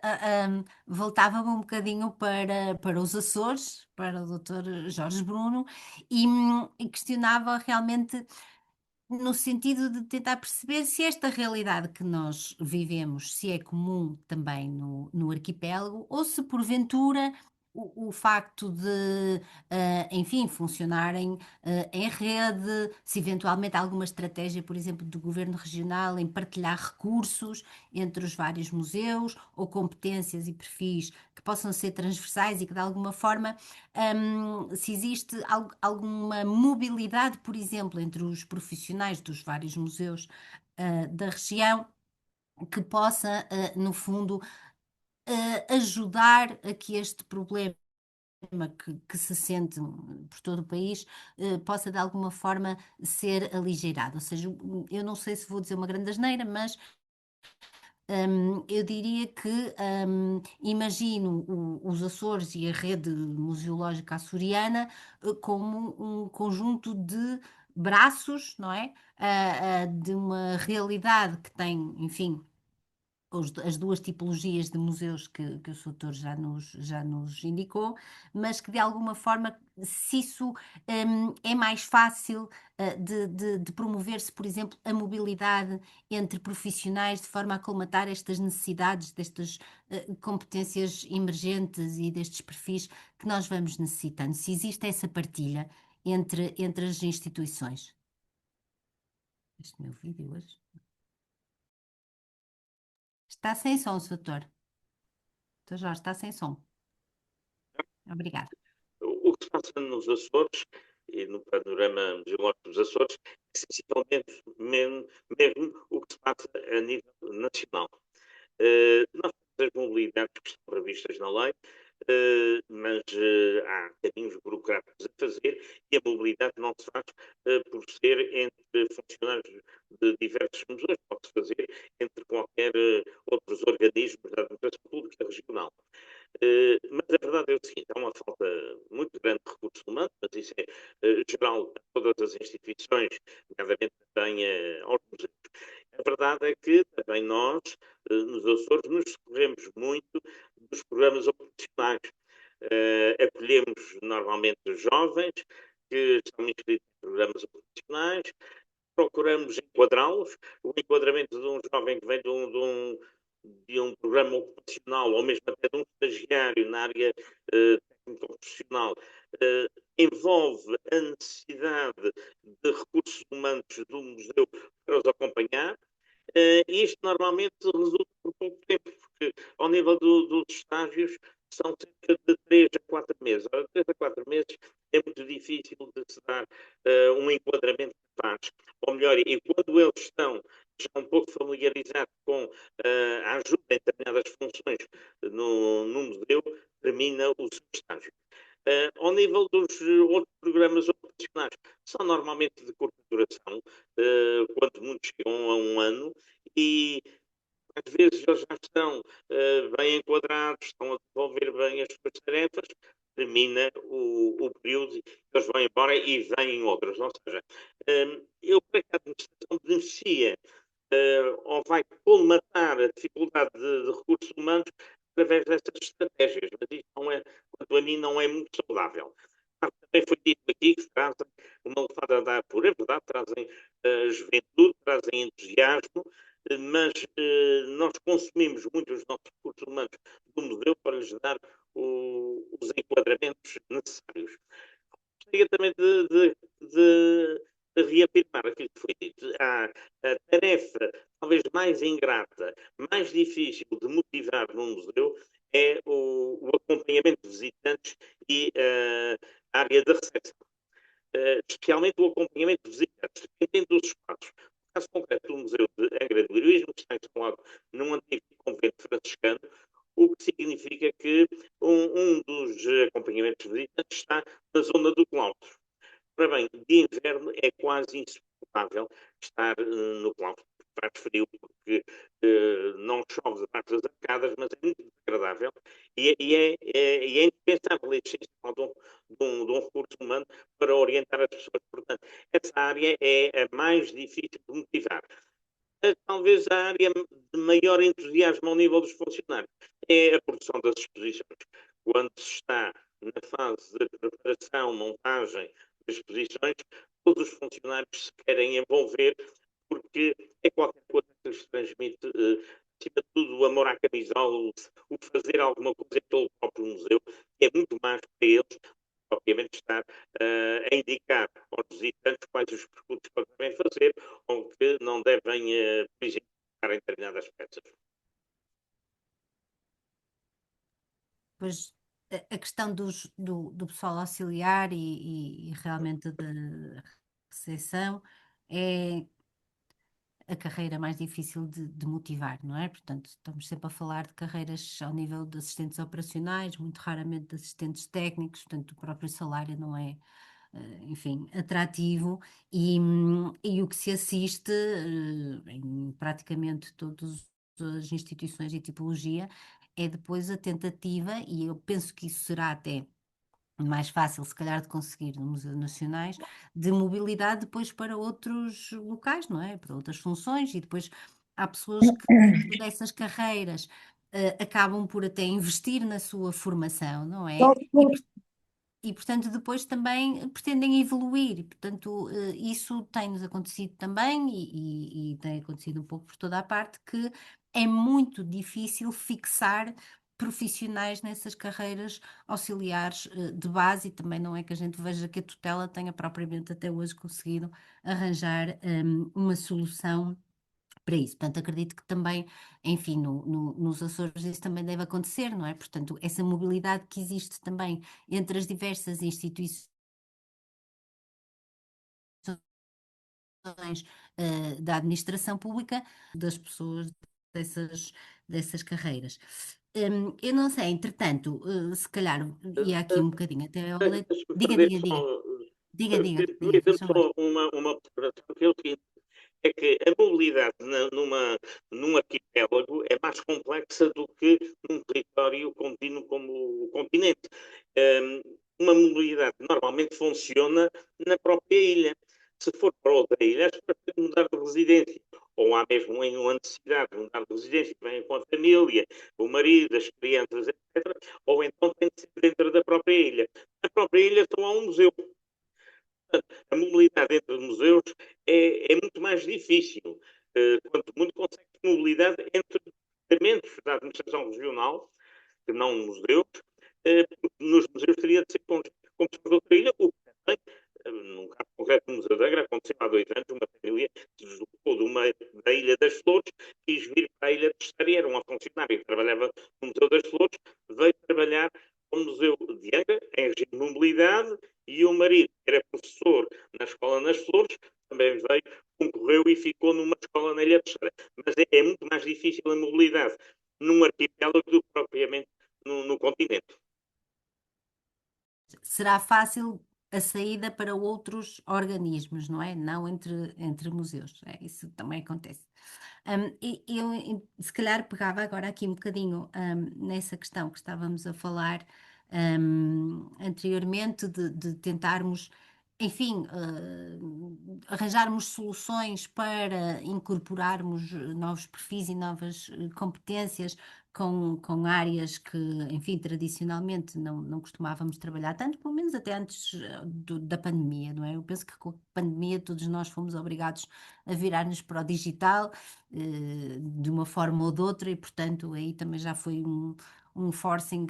voltava-me um bocadinho para os Açores, para o Dr. Jorge Bruno, e questionava realmente no sentido de tentar perceber se esta realidade que nós vivemos, se é comum também no arquipélago, ou se porventura o facto de, enfim, funcionarem em rede, se eventualmente há alguma estratégia, por exemplo, do governo regional em partilhar recursos entre os vários museus ou competências e perfis que possam ser transversais e que de alguma forma se existe alguma mobilidade, por exemplo, entre os profissionais dos vários museus da região, que possa, no fundo, ajudar a que este problema que se sente por todo o país possa de alguma forma ser aligeirado. Ou seja, eu não sei se vou dizer uma grande asneira, mas eu diria que imagino os Açores e a rede museológica açoriana como um conjunto de braços, não é? De uma realidade que tem, enfim, as duas tipologias de museus que o Sr. Doutor já nos indicou, mas que de alguma forma, se isso é mais fácil de promover-se, por exemplo, a mobilidade entre profissionais de forma a colmatar estas necessidades, destas competências emergentes e destes perfis que nós vamos necessitando, se existe essa partilha entre as instituições. Este meu vídeo hoje. Está sem som, Sr. Doutor. Doutor Jorge, está sem som. Obrigada. O que se passa nos Açores e no panorama museológico dos Açores é sensivelmente mesmo o que se passa a nível nacional. Nós temos as mobilidades que estão previstas na lei, mas há caminhos burocráticos a fazer e a mobilidade não se faz por ser entre funcionários de diversos museus, pode-se fazer entre qualquer outros organismos da administração pública regional. Mas a verdade é o seguinte, há uma falta muito grande de recursos humanos, mas isso é geral a todas as instituições, nomeadamente também aos museus. A verdade é que também nós, nos Açores, nos socorremos muito dos programas operacionais. Acolhemos normalmente os jovens que estão inscritos em programas operacionais, procuramos enquadrá-los. O enquadramento de um jovem que vem de um programa ocupacional ou mesmo até de um estagiário na área técnico-profissional envolve a necessidade de recursos humanos do museu para os acompanhar. Isto normalmente resulta por pouco tempo, porque ao nível dos estágios são cerca de 3 a 4 meses. Ora, 3 a 4 meses é muito difícil de se dar um enquadramento capaz. Ou melhor, e quando eles estão já um pouco familiarizados com a ajuda em determinadas funções no museu, termina o seu estágio. Ao nível dos outros programas operacionais, são normalmente de curta duração, quanto muito chegam a um ano, e às vezes eles já estão bem enquadrados, estão a desenvolver bem as suas tarefas, termina o período, eles vão embora e vêm outros. Ou seja, eu creio que a administração beneficia ou vai colmatar a dificuldade de recursos humanos através dessas estratégias, mas isso não é, quanto a mim, não é muito saudável. Também foi dito aqui que trazem uma levada a dar por é verdade, trazem juventude, trazem entusiasmo, mas nós consumimos muito os nossos recursos humanos do museu para lhes dar os enquadramentos necessários. Gostaria também de reafirmar aquilo que foi dito. A tarefa talvez mais ingrata, mais difícil de motivar num museu é o acompanhamento de visitantes e a área da recepção. Especialmente o acompanhamento de visitantes, dependendo dos espaços. No caso concreto do Museu de Angra do Heroísmo, que está instalado num antigo convento franciscano, o que significa que um dos acompanhamentos de visitantes está na zona do claustro. Ora bem, de inverno é quase insuportável estar no claustro. Faz frio porque não chove debaixo das arcadas, mas é muito desagradável e é indispensável a existência de um recurso humano para orientar as pessoas. Portanto, essa área é a mais difícil de motivar. Talvez a área de maior entusiasmo ao nível dos funcionários é a produção das exposições. Quando se está na fase de preparação, montagem das exposições, todos os funcionários se querem envolver porque é qualquer coisa que lhes transmite, acima de tudo, o amor à camisola, o fazer alguma coisa pelo próprio museu, que é muito mais para eles, obviamente, estar a indicar aos visitantes quais os percursos que devem fazer ou que não devem, por exemplo, ficar em determinadas peças. Pois a questão do pessoal auxiliar e realmente da recepção é a carreira mais difícil de motivar, não é? Portanto, estamos sempre a falar de carreiras ao nível de assistentes operacionais, muito raramente de assistentes técnicos, portanto, o próprio salário não é, enfim, atrativo e o que se assiste em praticamente todas as instituições de tipologia é depois a tentativa, e eu penso que isso será até mais fácil, se calhar, de conseguir no Museu Nacionais, de mobilidade depois para outros locais, não é? Para outras funções, e depois há pessoas que, dentro dessas carreiras, acabam por até investir na sua formação, não é? E, portanto, depois também pretendem evoluir. E, portanto, isso tem-nos acontecido também, e tem acontecido um pouco por toda a parte, que é muito difícil fixar profissionais nessas carreiras auxiliares de base, e também não é que a gente veja que a tutela tenha propriamente até hoje conseguido arranjar uma solução para isso. Portanto, acredito que também, enfim, nos Açores isso também deve acontecer, não é? Portanto, essa mobilidade que existe também entre as diversas instituições da administração pública, das pessoas dessas carreiras. Eu não sei, entretanto, se calhar ia aqui um bocadinho até ao leite. Deixa-me Diga, fazer diga, diga. só, Diga, faz permita-me favor. só uma observação, que é o seguinte, é que a mobilidade num arquipélago é mais complexa do que num território contínuo como o continente. Uma mobilidade normalmente funciona na própria ilha. Se for para outra ilha, as pessoas têm que mudar de residência. Ou há mesmo uma necessidade de mudar de residência, vêm com a família, o marido, as crianças, etc. Ou então tem que ser dentro da própria ilha. Na própria ilha só há um museu. A mobilidade entre museus é muito mais difícil. Quanto muito consegue mobilidade entre departamentos da administração regional, que não museus, porque nos museus teria de ser como se fosse outra ilha, o que também, num caso concreto do Museu da Agra, aconteceu há 2 anos, uma família se deslocou da Ilha das Flores, quis vir para a Ilha de Estaria, era uma funcionária que trabalhava no Museu das Flores, veio trabalhar no Museu de Angra, em regime de mobilidade, e o marido, que era professor na Escola nas Flores, também veio, concorreu e ficou numa escola na Ilha de Estaria. Mas é muito mais difícil a mobilidade num arquipélago do que propriamente no continente. Será fácil a saída para outros organismos, não é? Não entre museus. Isso também acontece. E eu, se calhar, pegava agora aqui um bocadinho nessa questão que estávamos a falar anteriormente, de tentarmos, enfim, arranjarmos soluções para incorporarmos novos perfis e novas competências com áreas que, enfim, tradicionalmente não costumávamos trabalhar tanto, pelo menos até antes da pandemia, não é? Eu penso que com a pandemia todos nós fomos obrigados a virar-nos para o digital, de uma forma ou de outra, e portanto aí também já foi um forcing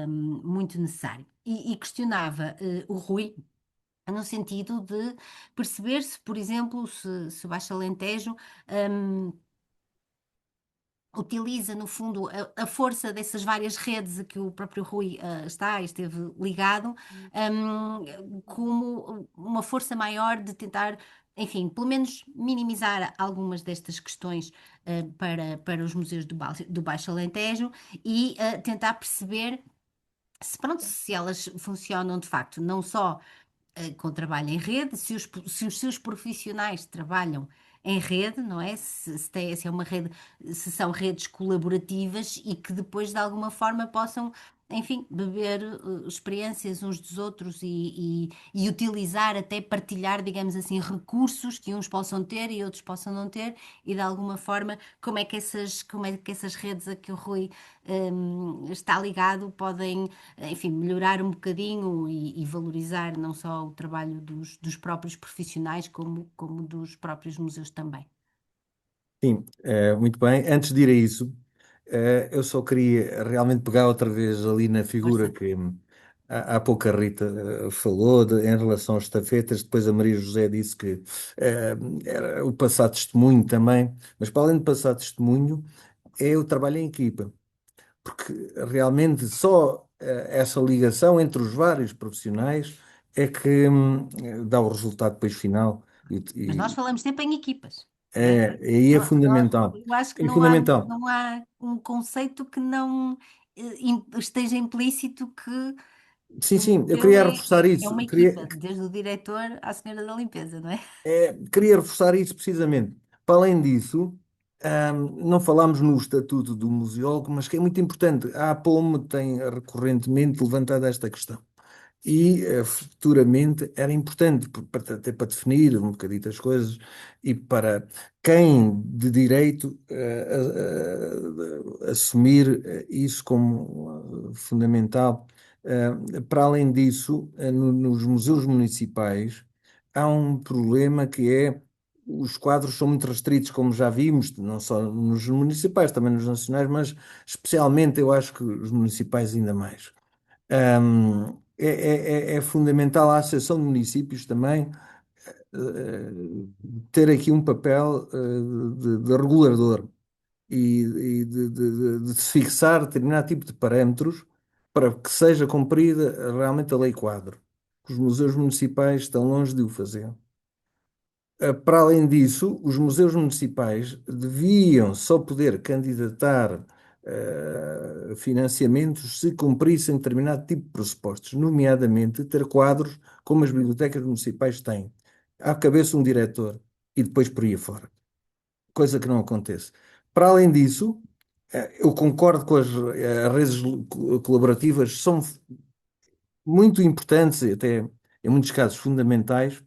muito necessário. E questionava o Rui no sentido de perceber se, por exemplo, se o Baixo Alentejo utiliza, no fundo, a força dessas várias redes a que o próprio Rui esteve ligado, como uma força maior de tentar, enfim, pelo menos minimizar algumas destas questões para os museus do Baixo Alentejo e tentar perceber se, pronto, se elas funcionam de facto, não só com trabalho em rede, se os seus profissionais trabalham em rede, não é? Se é uma rede, se são redes colaborativas e que depois de alguma forma possam, enfim, beber experiências uns dos outros e utilizar, até partilhar, digamos assim, recursos que uns possam ter e outros possam não ter, e de alguma forma, como é que essas redes a que o Rui está ligado podem, enfim, melhorar um bocadinho e valorizar não só o trabalho dos próprios profissionais, como dos próprios museus também. Sim, muito bem. Antes de ir a isso, eu só queria realmente pegar outra vez ali na figura Força. que há pouco a Rita falou em relação às estafetas. Depois a Maria José disse que era o passar testemunho também, mas para além de passar testemunho, é o trabalho em equipa, porque realmente só essa ligação entre os vários profissionais é que dá o resultado depois final. Mas nós falamos sempre em equipas, não é? Aí é fundamental. Eu acho que É não há, fundamental. não há um conceito que não esteja implícito que Sim, o sim, eu museu queria é, reforçar é isso. uma equipa, desde o diretor à senhora da limpeza, não é? Queria reforçar isso precisamente. Para além disso, não falámos no estatuto do museólogo, mas que é muito importante. A APOME tem recorrentemente levantado esta questão. e futuramente era importante, até para definir um bocadito as coisas e para quem de direito assumir isso como fundamental. Para além disso, nos museus municipais há um problema que é os quadros são muito restritos, como já vimos, não só nos municipais, também nos nacionais, mas especialmente eu acho que os municipais ainda mais. É fundamental a Associação de Municípios também ter aqui um papel de regulador e de se fixar determinado tipo de parâmetros para que seja cumprida realmente a lei quadro. Os museus municipais estão longe de o fazer. Para além disso, os museus municipais deviam só poder candidatar financiamentos se cumprissem determinado tipo de pressupostos, nomeadamente ter quadros como as bibliotecas municipais têm. À cabeça um diretor e depois por aí afora. Coisa que não acontece. Para além disso, eu concordo com as redes colaborativas, são muito importantes e até, em muitos casos, fundamentais,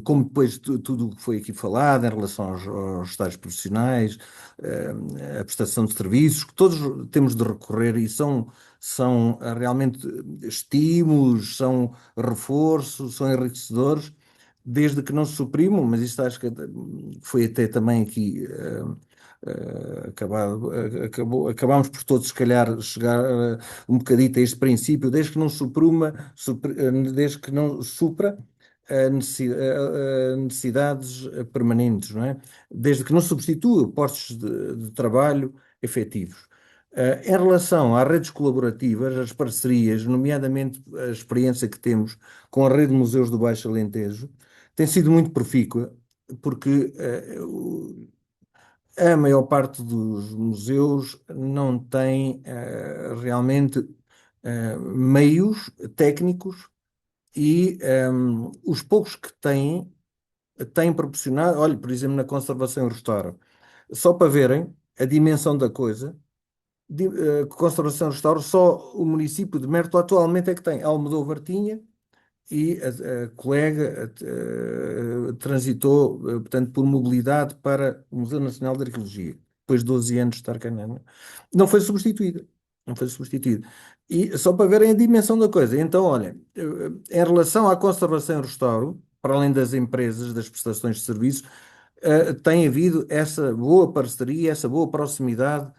como depois tudo o que foi aqui falado em relação aos estágios profissionais, a prestação de serviços, que todos temos de recorrer e são realmente estímulos, são reforços, são enriquecedores, desde que não se suprimam, mas isto acho que foi até também aqui acabámos por todos, se calhar, chegar um bocadito a este princípio, desde que não suprima, desde que não supra a necessidades permanentes, não é? Desde que não substitua postos de trabalho efetivos. Em relação às redes colaborativas, as parcerias, nomeadamente a experiência que temos com a rede de museus do Baixo Alentejo, tem sido muito profícua, porque a maior parte dos museus não tem realmente meios técnicos e os poucos que têm proporcionado, olha, por exemplo, na conservação e restauro, só para verem a dimensão da coisa, conservação e restauro, só o município de Mértola atualmente é que tem Almodóvar tinha e a colega transitou, portanto, por mobilidade para o Museu Nacional de Arqueologia, depois de 12 anos de estar cá. Não foi substituída. Não foi substituída. E só para verem a dimensão da coisa. Então, olha, em relação à conservação e restauro, para além das empresas, das prestações de serviço, tem havido essa boa parceria, essa boa proximidade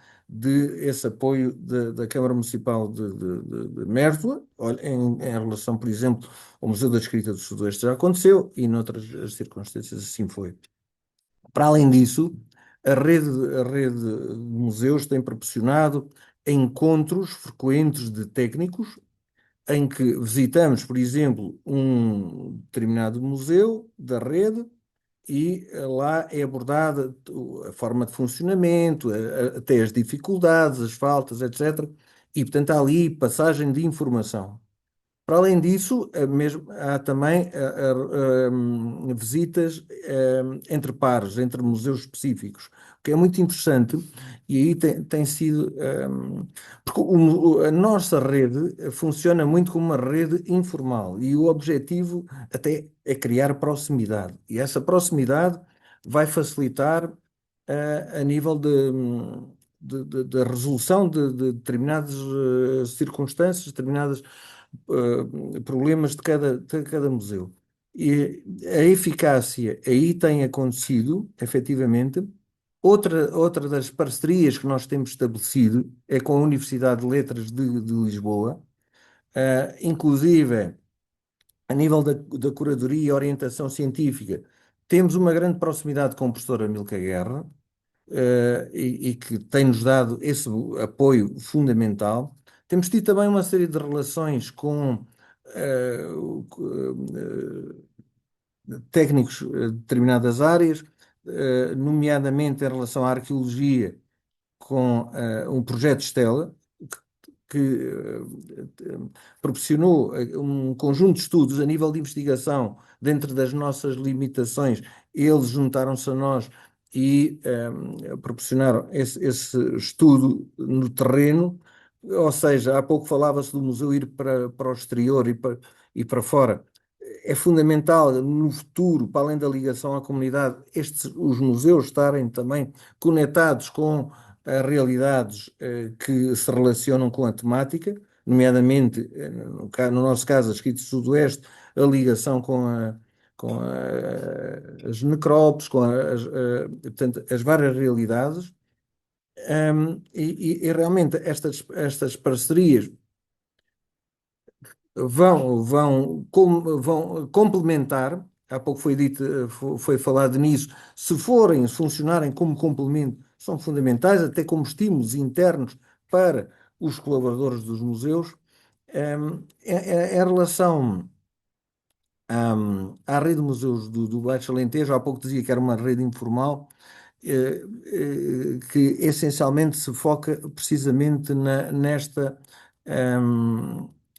esse apoio da Câmara Municipal de Mértola, olha, em relação, por exemplo, ao Museu da Escrita do Sudoeste já aconteceu e noutras circunstâncias assim foi. Para além disso, a rede de museus tem proporcionado encontros frequentes de técnicos em que visitamos, por exemplo, um determinado museu da rede e lá é abordada a forma de funcionamento, até as dificuldades, as faltas, etc. E, portanto, há ali passagem de informação. Para além disso, há também visitas entre pares, entre museus específicos, o que é muito interessante e aí tem sido. Porque a nossa rede funciona muito como uma rede informal e o objetivo até é criar proximidade. E essa proximidade vai facilitar a nível de resolução de determinadas circunstâncias, determinadas problemas de cada museu. E a eficácia aí tem acontecido, efetivamente. Outra das parcerias que nós temos estabelecido é com a Universidade de Letras de Lisboa, inclusive a nível da curadoria e orientação científica, temos uma grande proximidade com o professor Amilcar Guerra, e que tem-nos dado esse apoio fundamental. Temos tido também uma série de relações com técnicos de determinadas áreas, nomeadamente em relação à arqueologia, com um projeto Stella, que proporcionou um conjunto de estudos a nível de investigação dentro das nossas limitações. Eles juntaram-se a nós e proporcionaram esse estudo no terreno ou seja, há pouco falava-se do museu ir para o exterior e para fora. É fundamental no futuro, para além da ligação à comunidade, os museus estarem também conectados com realidades que se relacionam com a temática, nomeadamente, no nosso caso, a Esquite Sudoeste, a ligação com as necrópolis, portanto, as várias realidades. E realmente estas parcerias vão complementar, há pouco foi dito, foi falado nisso, se funcionarem como complemento, são fundamentais, até como estímulos internos para os colaboradores dos museus. Em relação à rede de museus do Baixo Alentejo, há pouco dizia que era uma rede informal, que essencialmente se foca precisamente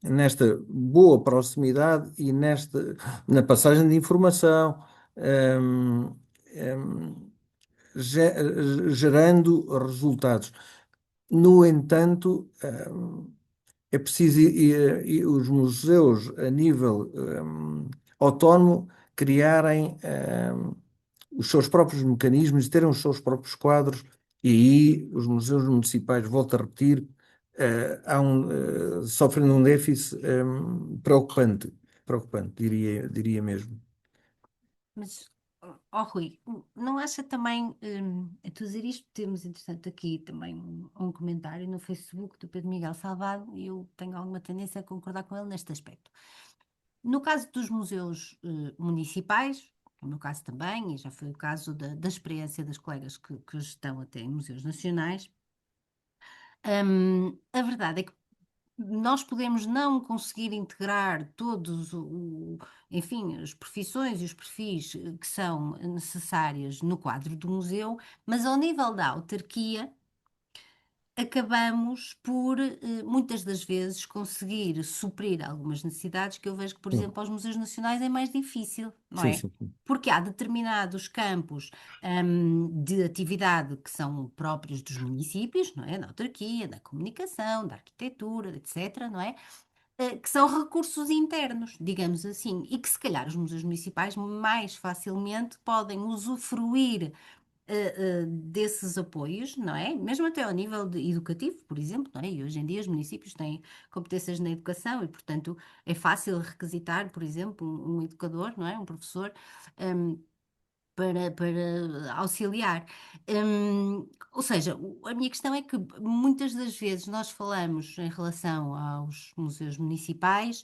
nesta boa proximidade e na passagem de informação, ehm, ehm, gerando resultados. No entanto, é preciso e os museus a nível autónomo criarem os seus próprios mecanismos, terem os seus próprios quadros, e aí os museus municipais, volto a repetir, sofrem de um déficit preocupante, preocupante, diria mesmo. Mas, Rui, não acha também, a tu dizer isto, temos, entretanto, aqui também um comentário no Facebook do Pedro Miguel Salvado, e eu tenho alguma tendência a concordar com ele neste aspecto. No caso dos museus municipais, no meu caso também, e já foi o caso da experiência das colegas que estão até em museus nacionais, a verdade é que nós podemos não conseguir integrar todos, enfim, as profissões e os perfis que são necessárias no quadro do museu, mas ao nível da autarquia, acabamos por, muitas das vezes, conseguir suprir algumas necessidades que eu vejo que, por Sim, exemplo, aos museus nacionais é mais difícil, não sim, é? sim, sim. Porque há determinados campos, de atividade que são próprios dos municípios, não é? Da autarquia, da comunicação, da arquitetura, etc., não é? Que são recursos internos, digamos assim, e que se calhar os museus municipais mais facilmente podem usufruir desses apoios, não é? Mesmo até ao nível educativo, por exemplo, não é? E hoje em dia os municípios têm competências na educação e, portanto, é fácil requisitar, por exemplo, um educador, não é? Um professor, hum, para auxiliar. Ou seja, a minha questão é que muitas das vezes nós falamos em relação aos museus municipais,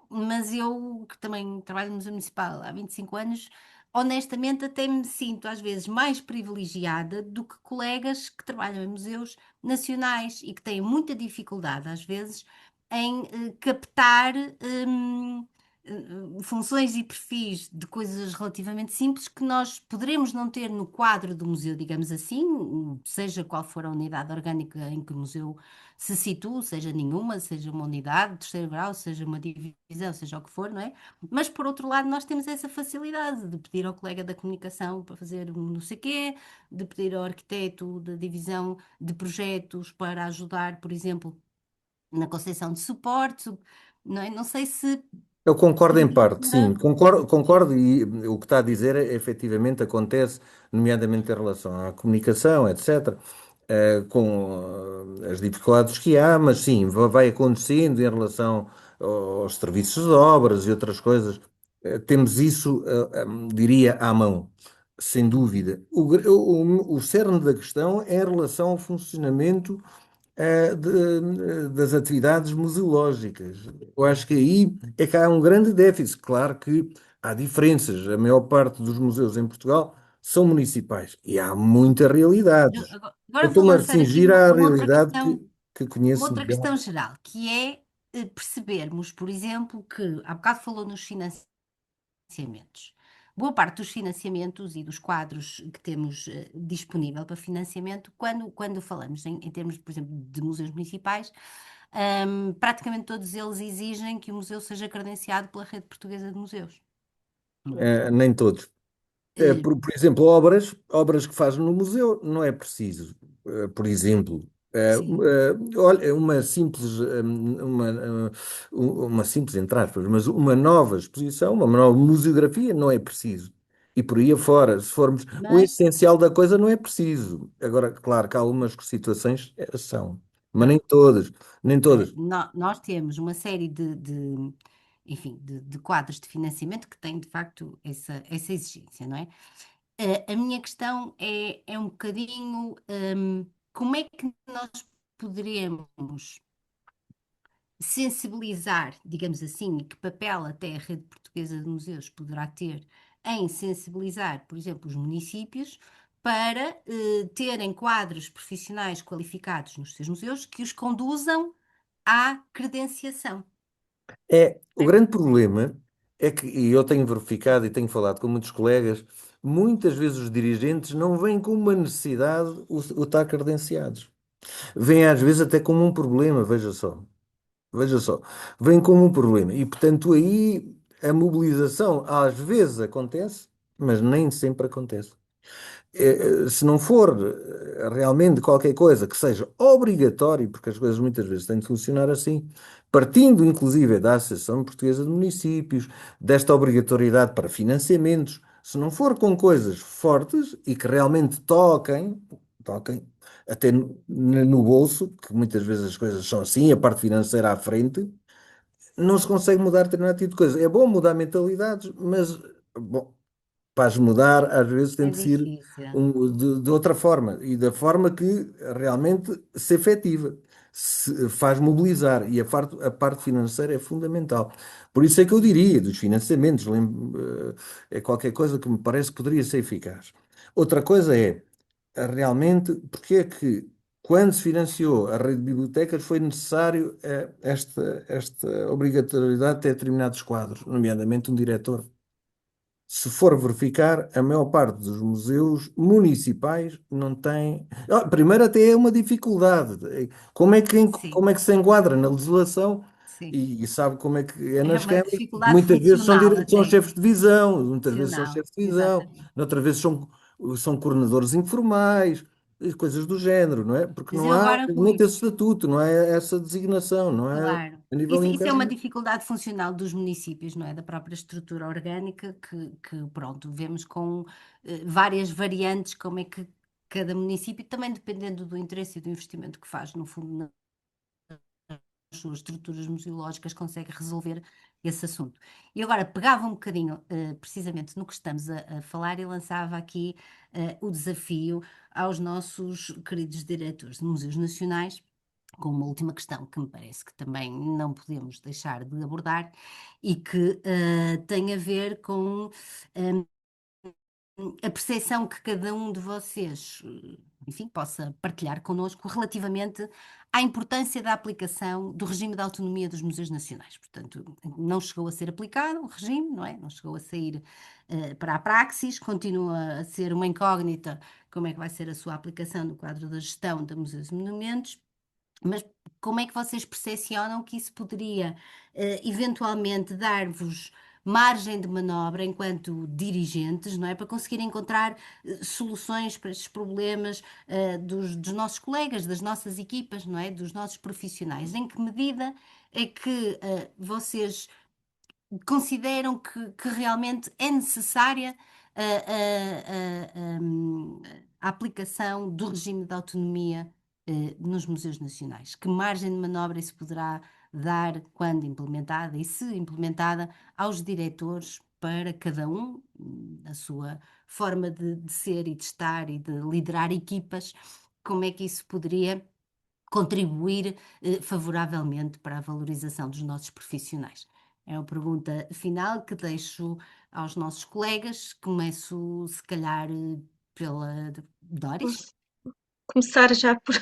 mas eu que também trabalho no Museu Municipal há 25 anos, honestamente até me sinto às vezes mais privilegiada do que colegas que trabalham em museus nacionais e que têm muita dificuldade às vezes em captar. hum, Funções e perfis de coisas relativamente simples que nós poderemos não ter no quadro do museu, digamos assim, seja qual for a unidade orgânica em que o museu se situa, seja nenhuma, seja uma unidade de terceiro grau, seja uma divisão, seja o que for, não é? Mas por outro lado, nós temos essa facilidade de pedir ao colega da comunicação para fazer um não sei quê, de pedir ao arquiteto da divisão de projetos para ajudar, por exemplo, na concepção de suportes, não é? Não sei se Eu concordo em parte, sim, porventura. concordo, e o que está a dizer efetivamente acontece, nomeadamente em relação à comunicação, etc., com as dificuldades que há, mas sim, vai acontecendo em relação aos serviços de obras e outras coisas. Temos isso, diria, à mão, sem dúvida. O cerne da questão é em relação ao funcionamento das atividades museológicas. Eu acho que aí é que há um grande déficit. Claro que há diferenças. A maior parte dos museus em Portugal são municipais e há muitas realidades. Eu Agora vou estou-me a lançar aqui restringir à realidade questão, que uma conheço outra melhor. questão geral, que é percebermos, por exemplo, que há bocado falou nos financiamentos. Boa parte dos financiamentos e dos quadros que temos disponível para financiamento, quando falamos em termos, por exemplo, de museus municipais, praticamente todos eles exigem que o museu seja credenciado pela Rede Portuguesa de Museus. Não é? Nem todos. Eh, Por exemplo, obras que faz no museu, não é preciso. Por exemplo, Sim. Olha, uma simples, entre aspas, mas uma nova exposição, uma nova museografia não é preciso. E por aí afora, se formos, o Mas, essencial da coisa não é preciso. Agora, claro que há algumas situações são, mas nem não. todas, nem todas. Nós temos uma série enfim, de quadros de financiamento que têm, de facto, essa exigência, não é? A minha questão é um bocadinho, como é que nós poderemos sensibilizar, digamos assim, e que papel até a Rede Portuguesa de Museus poderá ter em sensibilizar, por exemplo, os municípios para terem quadros profissionais qualificados nos seus museus que os conduzam à credenciação. O É. grande problema é que, e eu tenho verificado e tenho falado com muitos colegas, muitas vezes os dirigentes não veem como uma necessidade o estar credenciados. Vêm às vezes até como um problema, veja só. Veja só, vem como um problema. E, portanto, aí a mobilização às vezes acontece, mas nem sempre acontece. Se não for realmente qualquer coisa que seja obrigatório, porque as coisas muitas vezes têm de funcionar assim, partindo inclusive da Associação Portuguesa de Municípios, desta obrigatoriedade para financiamentos, se não for com coisas fortes e que realmente toquem até no bolso, que muitas vezes as coisas são assim, a parte financeira à frente, não se consegue mudar determinado tipo de coisa. É bom mudar mentalidades, mas bom, para as mudar, às vezes tem É de ser difícil. de outra forma e da forma que realmente se efetiva, se faz mobilizar e a parte financeira é fundamental. Por isso é que eu diria, dos financiamentos, é qualquer coisa que me parece que poderia ser eficaz. Outra coisa é, realmente, porque é que quando se financiou a rede de bibliotecas foi necessário esta obrigatoriedade de ter determinados quadros, nomeadamente um diretor. Se for verificar, a maior parte dos museus municipais não tem. Primeiro, até é uma dificuldade. Sim, Como é que se enquadra na legislação sim. e sabe como é que é É nas uma câmaras? dificuldade Muitas vezes funcional são até. chefes de divisão, muitas vezes são Funcional, chefes de divisão, exatamente. outras vezes são coordenadores informais, e coisas do género, não é? Porque Mas não eu há agora, realmente Rui, esse estatuto, não é essa designação, não é claro. a nível Isso é uma interno. dificuldade funcional dos municípios, não é? Da própria estrutura orgânica pronto, vemos com várias variantes como é que cada município, também dependendo do interesse e do investimento que faz, no fundo, nas suas estruturas museológicas, consegue resolver esse assunto. E agora pegava um bocadinho, precisamente no que estamos a falar, e lançava aqui o desafio aos nossos queridos diretores de museus nacionais com uma última questão que me parece que também não podemos deixar de abordar e que tem a ver com a percepção que cada um de vocês, enfim, possa partilhar connosco relativamente à importância da aplicação do regime de autonomia dos museus nacionais. Portanto, não chegou a ser aplicado o regime, não é? Não chegou a sair para a praxis, continua a ser uma incógnita como é que vai ser a sua aplicação no quadro da gestão de museus e monumentos. Mas como é que vocês percepcionam que isso poderia, eventualmente, dar-vos margem de manobra enquanto dirigentes, não é? Para conseguir encontrar soluções para estes problemas, dos nossos colegas, das nossas equipas, não é? Dos nossos profissionais. Em que medida é que vocês consideram que realmente é necessária a aplicação do regime de autonomia nos museus nacionais? Que margem de manobra isso poderá dar quando implementada e se implementada aos diretores para cada um, a sua forma de ser e de estar e de liderar equipas, como é que isso poderia contribuir favoravelmente para a valorização dos nossos profissionais? É uma pergunta final que deixo aos nossos colegas. Começo, se calhar, pela Doris. Começar já por,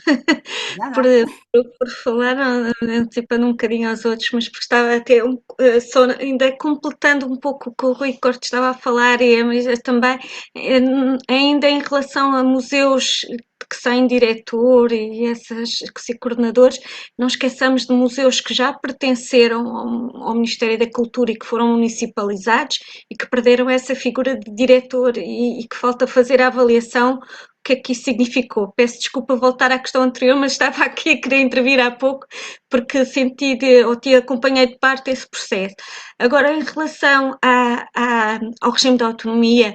Já por, dá. por falar, antecipando um bocadinho aos outros, mas porque estava até só ainda completando um pouco o que o Rui Cortes estava a falar, mas também ainda em relação a museus que saem diretor e essas que se coordenadores, não esqueçamos de museus que já pertenceram ao Ministério da Cultura e que foram municipalizados e que perderam essa figura de diretor e que falta fazer a avaliação que é que isso significou. Peço desculpa voltar à questão anterior, mas estava aqui a querer intervir há pouco, porque ou te acompanhei de parte esse processo. Agora, em relação ao regime de autonomia,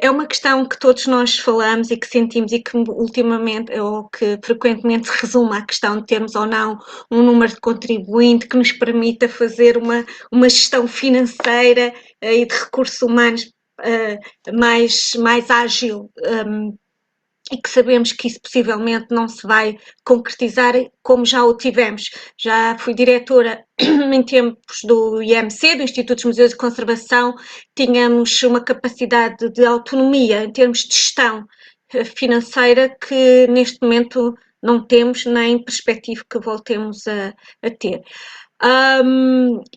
é uma questão que todos nós falamos e que sentimos e que ultimamente, ou que frequentemente se resume à questão de termos ou não um número de contribuinte que nos permita fazer uma gestão financeira e de recursos humanos mais ágil, e que sabemos que isso possivelmente não se vai concretizar como já o tivemos. Já fui diretora em tempos do IMC, do Instituto dos Museus de Conservação, tínhamos uma capacidade de autonomia em termos de gestão financeira que neste momento não temos, nem perspectivo que voltemos a ter.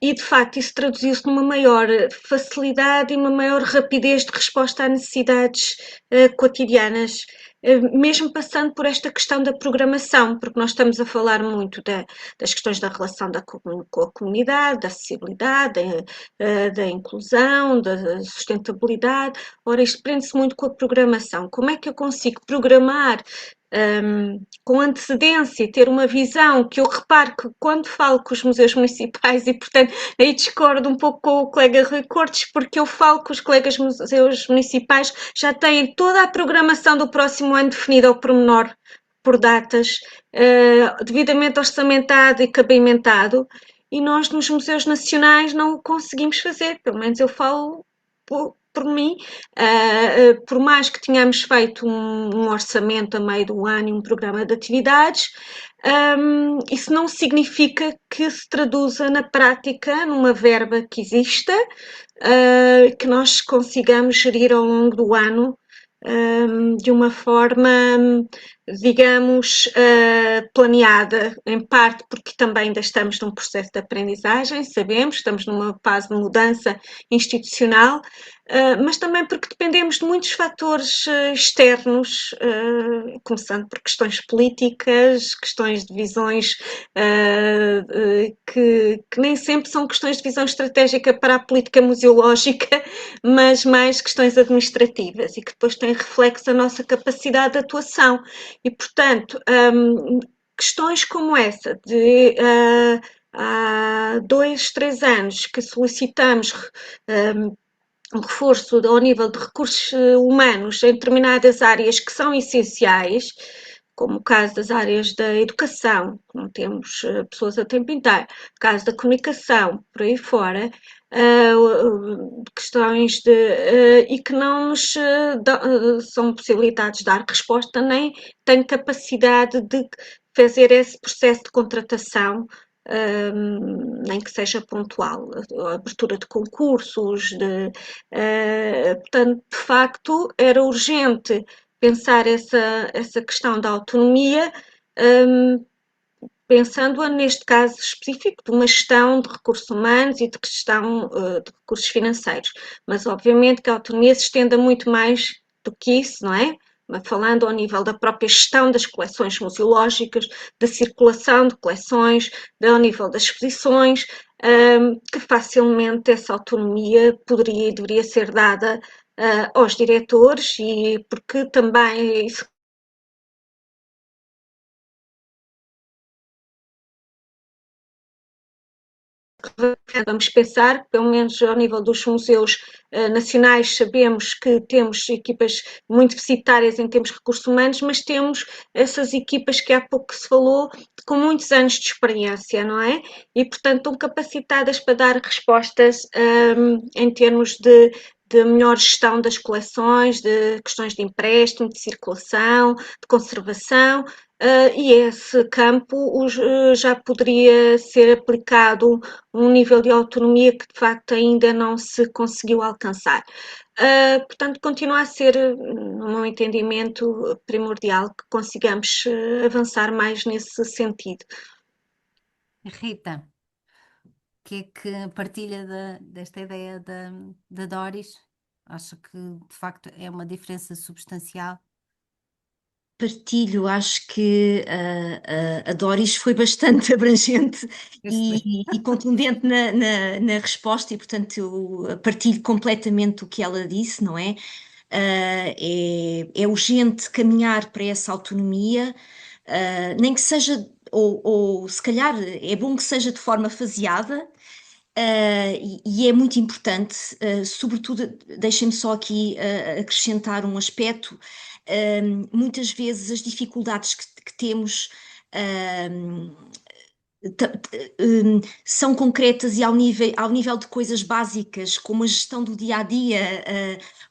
E de facto isso traduziu-se numa maior facilidade e uma maior rapidez de resposta às necessidades cotidianas, mesmo passando por esta questão da programação, porque nós estamos a falar muito das questões da relação com a comunidade, da acessibilidade, da inclusão, da sustentabilidade. Ora, isto prende-se muito com a programação. Como é que eu consigo programar com antecedência e ter uma visão que eu reparo que quando falo com os museus municipais, e portanto aí discordo um pouco com o colega Rui Cortes, porque eu falo que os colegas museus municipais já têm toda a programação do próximo ano definida ao pormenor, por datas, devidamente orçamentado e cabimentado, e nós nos museus nacionais não o conseguimos fazer, pelo menos eu falo por mim, por mais que tenhamos feito um orçamento a meio do ano e um programa de atividades, isso não significa que se traduza na prática numa verba que exista, que nós consigamos gerir ao longo do ano de uma forma, digamos, planeada, em parte porque também ainda estamos num processo de aprendizagem, sabemos, estamos numa fase de mudança institucional, mas também porque dependemos de muitos fatores externos, começando por questões políticas, questões de visões que nem sempre são questões de visão estratégica para a política museológica, mas mais questões administrativas e que depois têm reflexo na nossa capacidade de atuação. E, portanto, questões como essa de há 2, 3 anos que solicitamos um reforço ao nível de recursos humanos em determinadas áreas que são essenciais, como o caso das áreas da educação, que não temos pessoas a tempo inteiro, o caso da comunicação, por aí fora, questões e que não nos são possibilidades de dar resposta, nem têm capacidade de fazer esse processo de contratação, nem que seja pontual, a abertura de concursos, portanto, de facto, era urgente pensar essa questão da autonomia, pensando neste caso específico de uma gestão de recursos humanos e de gestão de recursos financeiros, mas obviamente que a autonomia se estenda muito mais do que isso, não é? Falando ao nível da própria gestão das coleções museológicas, da circulação de coleções, ao nível das exposições, que facilmente essa autonomia poderia e deveria ser dada aos diretores, e porque também isso vamos pensar, pelo menos ao nível dos museus nacionais, sabemos que temos equipas muito deficitárias em termos de recursos humanos, mas temos essas equipas que há pouco se falou, com muitos anos de experiência, não é? E, portanto, estão capacitadas para dar respostas em termos de melhor gestão das coleções, de questões de empréstimo, de circulação, de conservação, e esse campo já poderia ser aplicado um nível de autonomia que de facto ainda não se conseguiu alcançar. Portanto, continua a ser, no meu entendimento, primordial que consigamos avançar mais nesse sentido. Rita, o que é que partilha desta ideia da Doris? Acho que de facto é uma diferença substancial. Partilho, acho que a Doris foi bastante abrangente e contundente na resposta, e portanto eu partilho completamente o que ela disse, não é? é urgente caminhar para essa autonomia, nem que seja, ou se calhar é bom que seja de forma faseada. E é muito importante, sobretudo, deixem-me só aqui acrescentar um aspecto. Muitas vezes as dificuldades que temos são concretas e ao nível de coisas básicas, como a gestão do dia a dia,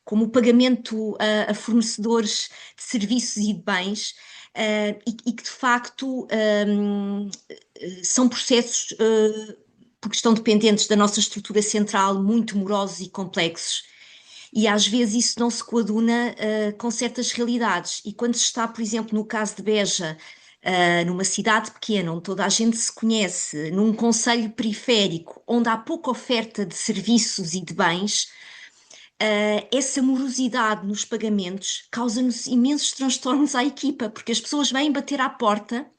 como o pagamento a fornecedores de serviços e de bens, e que de facto são processos, porque estão dependentes da nossa estrutura central, muito morosos e complexos. E às vezes isso não se coaduna com certas realidades. E quando se está, por exemplo, no caso de Beja, numa cidade pequena, onde toda a gente se conhece, num concelho periférico, onde há pouca oferta de serviços e de bens, essa morosidade nos pagamentos causa-nos imensos transtornos à equipa, porque as pessoas vêm bater à porta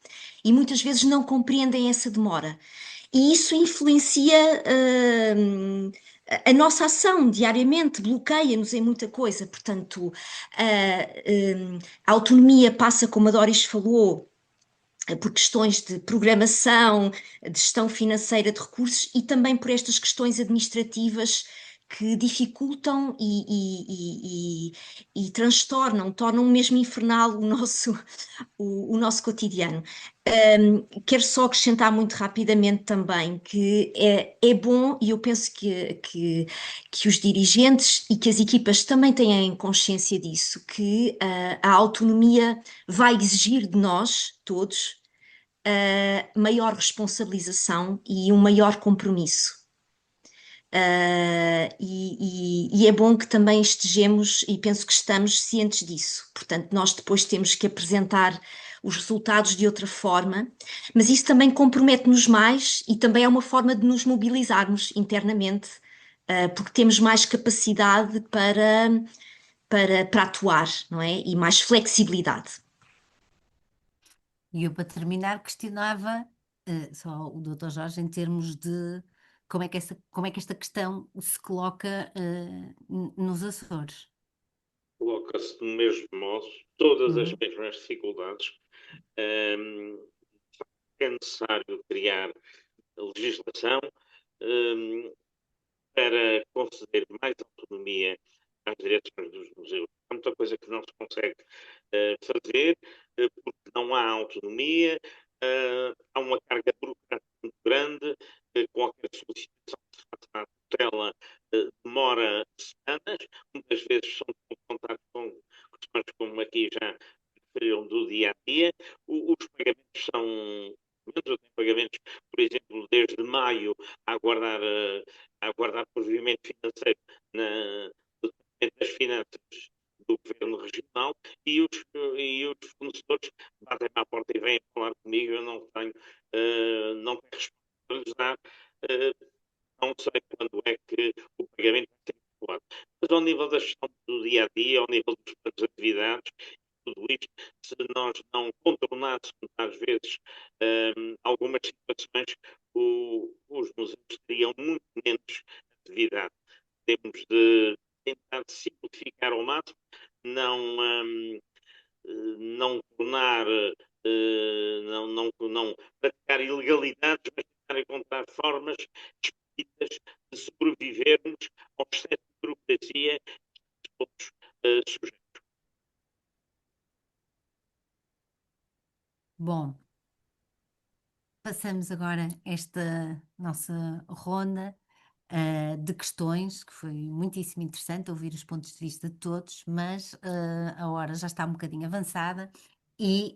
e muitas vezes não compreendem essa demora. E isso influencia a nossa ação diariamente, bloqueia-nos em muita coisa. Portanto, a autonomia passa, como a Doris falou, por questões de programação, de gestão financeira de recursos e também por estas questões administrativas que dificultam e transtornam, tornam mesmo infernal o nosso cotidiano. Quero só acrescentar muito rapidamente também que é bom, e eu penso que os dirigentes e que as equipas também têm consciência disso, que a autonomia vai exigir de nós todos maior responsabilização e um maior compromisso. E é bom que também estejamos, e penso que estamos cientes disso. Portanto, nós depois temos que apresentar os resultados de outra forma, mas isso também compromete-nos mais e também é uma forma de nos mobilizarmos internamente, porque temos mais capacidade para atuar, não é? E mais flexibilidade. E eu, para terminar, questionava só o Dr. Jorge em termos de como é que esta questão se coloca nos Açores. Coloca-se do mesmo modo, todas as Uhum. mesmas dificuldades. É necessário criar legislação para conceder mais autonomia às direções dos museus. Há muita coisa que não se consegue fazer porque não há autonomia, há uma carga burocrática muito grande, qualquer solicitação que se faça à tutela demora semanas, muitas vezes são confrontados com questões como aqui já referiram do dia a dia. Os pagamentos são eu tenho pagamentos, por exemplo, desde maio a aguardar provimento financeiro no Departamento das Finanças do Governo Regional e os fornecedores batem à porta e vêm falar comigo, eu não tenho resposta para lhes dar, não sei quando é que o pagamento vai ser efetuado. Mas ao nível da gestão do dia a dia, ao nível dos planos de atividades, tudo isto, se nós não contornássemos às vezes algumas situações, os museus teriam muito menos atividade. Temos de tentar simplificar ao máximo, não tornar, não praticar ilegalidades, mas tentar encontrar formas expeditas de sobrevivermos ao excesso de burocracia que todos sujeitos. Bom, passamos agora esta nossa ronda de questões, que foi muitíssimo interessante ouvir os pontos de vista de todos, mas a hora já está um bocadinho avançada e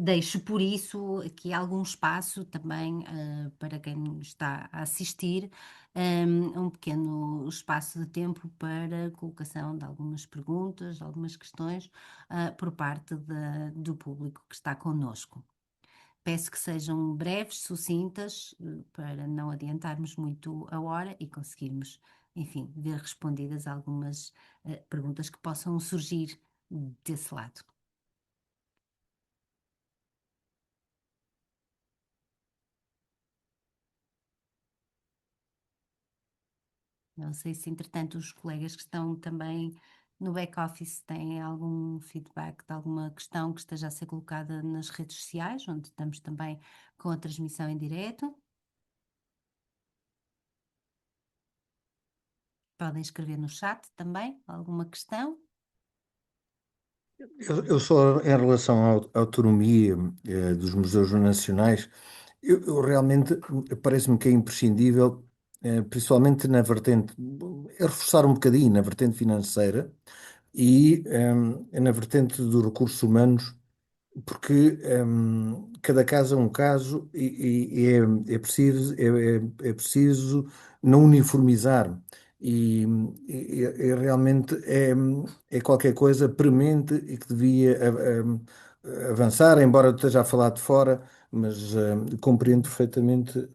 deixo por isso aqui algum espaço também para quem nos está a assistir, um pequeno espaço de tempo para colocação de algumas perguntas, algumas questões por parte do público que está connosco. Peço que sejam breves, sucintas, para não adiantarmos muito a hora e conseguirmos, enfim, ver respondidas algumas perguntas que possam surgir desse lado. Não sei se, entretanto, os colegas que estão também no back-office têm algum feedback de alguma questão que esteja a ser colocada nas redes sociais, onde estamos também com a transmissão em direto. Podem escrever no chat também alguma questão. Eu só em relação à autonomia dos museus nacionais, eu realmente parece-me que é imprescindível, principalmente na vertente, é reforçar um bocadinho na vertente financeira e na vertente dos recursos humanos, porque cada caso é um caso e é preciso, é preciso não uniformizar. E, e realmente é qualquer coisa premente e que devia avançar, embora eu esteja a falar de fora, mas compreendo perfeitamente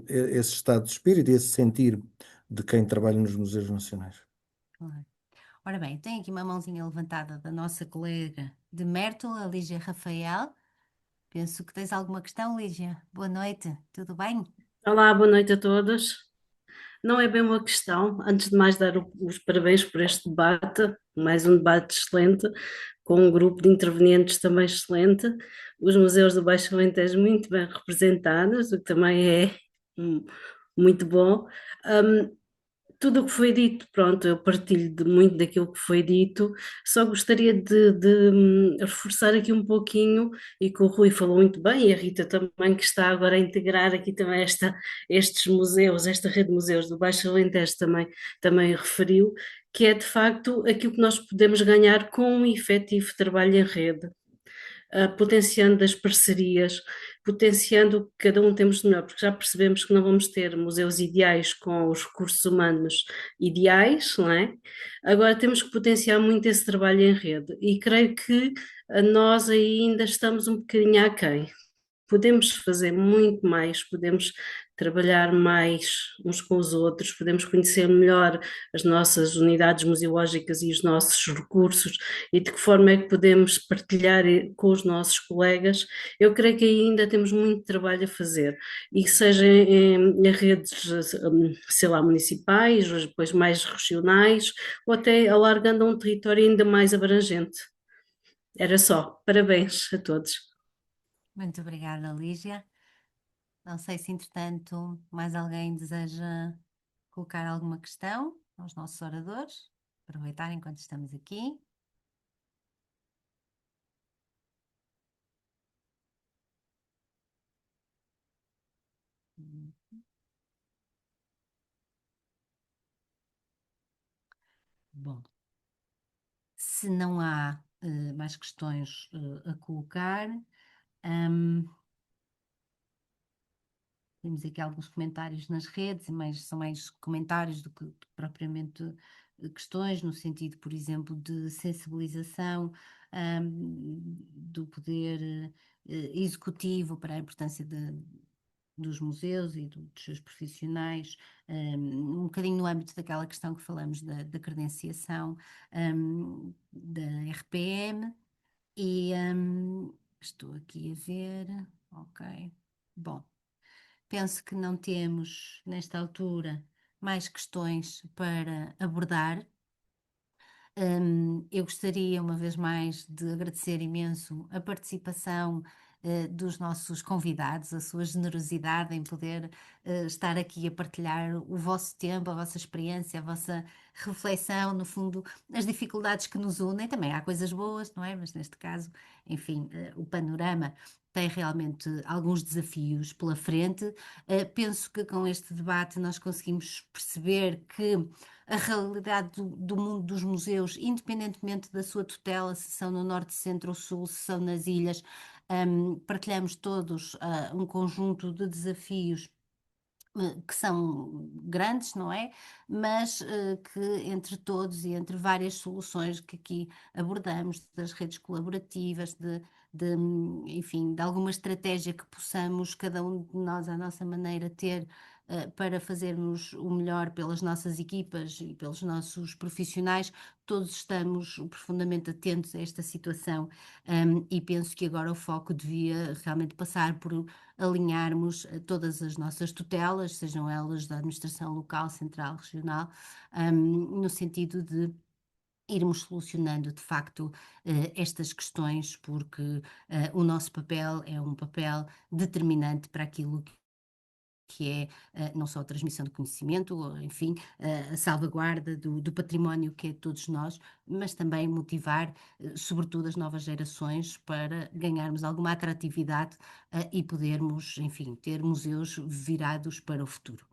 esse estado de espírito e esse sentir de quem trabalha nos museus nacionais. Claro. Ora bem, tem aqui uma mãozinha levantada da nossa colega de Mértola, Lígia Rafael. Penso que tens alguma questão, Lígia. Boa noite, tudo bem? Olá, boa noite a todos. Não é bem uma questão, antes de mais dar os parabéns por este debate, mais um debate excelente, com um grupo de intervenientes também excelente, os museus do Baixo Alentejo muito bem representados, o que também é hum, muito bom. Hum, Tudo o que foi dito, pronto, eu partilho de muito daquilo que foi dito, só gostaria de reforçar aqui um pouquinho, e que o Rui falou muito bem, e a Rita também, que está agora a integrar aqui também estes museus, esta rede de museus do Baixo Alentejo também referiu, que é de facto aquilo que nós podemos ganhar com um efetivo trabalho em rede, potenciando as parcerias, potenciando o que cada um temos de melhor, porque já percebemos que não vamos ter museus ideais com os recursos humanos ideais, não é? Agora temos que potenciar muito esse trabalho em rede e creio que nós ainda estamos um bocadinho aquém. Podemos fazer muito mais, podemos trabalhar mais uns com os outros, podemos conhecer melhor as nossas unidades museológicas e os nossos recursos e de que forma é que podemos partilhar com os nossos colegas. Eu creio que ainda temos muito trabalho a fazer, e seja em redes, sei lá, municipais, ou depois mais regionais, ou até alargando a um território ainda mais abrangente. Era só. Parabéns a todos. Muito obrigada, Lígia. Não sei se, entretanto, mais alguém deseja colocar alguma questão aos nossos oradores. Aproveitar enquanto estamos aqui. Bom, se não há mais questões a colocar, temos aqui alguns comentários nas redes, mas são mais comentários do que propriamente questões, no sentido, por exemplo, de sensibilização do poder executivo para a importância dos museus e dos seus profissionais, um bocadinho no âmbito daquela questão que falamos da credenciação da RPM, e estou aqui a ver, ok, bom. Penso que não temos, nesta altura, mais questões para abordar. Eu gostaria, uma vez mais, de agradecer imenso a participação dos nossos convidados, a sua generosidade em poder estar aqui a partilhar o vosso tempo, a vossa experiência, a vossa reflexão, no fundo, as dificuldades que nos unem. Também há coisas boas, não é? Mas neste caso, enfim, o panorama tem realmente alguns desafios pela frente. Penso que com este debate nós conseguimos perceber que a realidade do mundo dos museus, independentemente da sua tutela, se são no norte, centro ou sul, se são nas ilhas, partilhamos todos um conjunto de desafios que são grandes, não é? Mas que entre todos e entre várias soluções que aqui abordamos, das redes colaborativas, enfim, de alguma estratégia que possamos, cada um de nós, à nossa maneira, ter para fazermos o melhor pelas nossas equipas e pelos nossos profissionais, todos estamos profundamente atentos a esta situação, e penso que agora o foco devia realmente passar por alinharmos todas as nossas tutelas, sejam elas da administração local, central, regional, no sentido de irmos solucionando de facto estas questões, porque o nosso papel é um papel determinante para aquilo que é não só a transmissão de conhecimento, ou, enfim, a salvaguarda do património que é de todos nós, mas também motivar, sobretudo, as novas gerações para ganharmos alguma atratividade e podermos, enfim, ter museus virados para o futuro.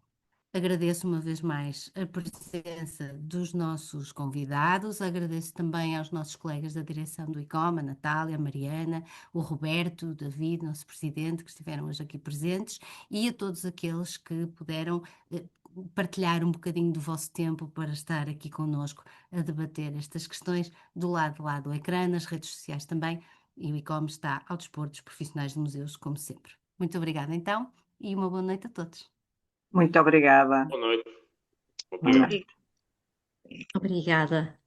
Agradeço uma vez mais a presença dos nossos convidados, agradeço também aos nossos colegas da direção do ICOM, a Natália, a Mariana, o Roberto, o David, nosso presidente, que estiveram hoje aqui presentes, e a todos aqueles que puderam partilhar um bocadinho do vosso tempo para estar aqui conosco a debater estas questões do lado lá do ecrã, nas redes sociais também, e o ICOM está ao dispor dos profissionais de museus, como sempre. Muito obrigada então, e uma boa noite a todos. Muito obrigada. Boa noite. Obrigada. Obrigada.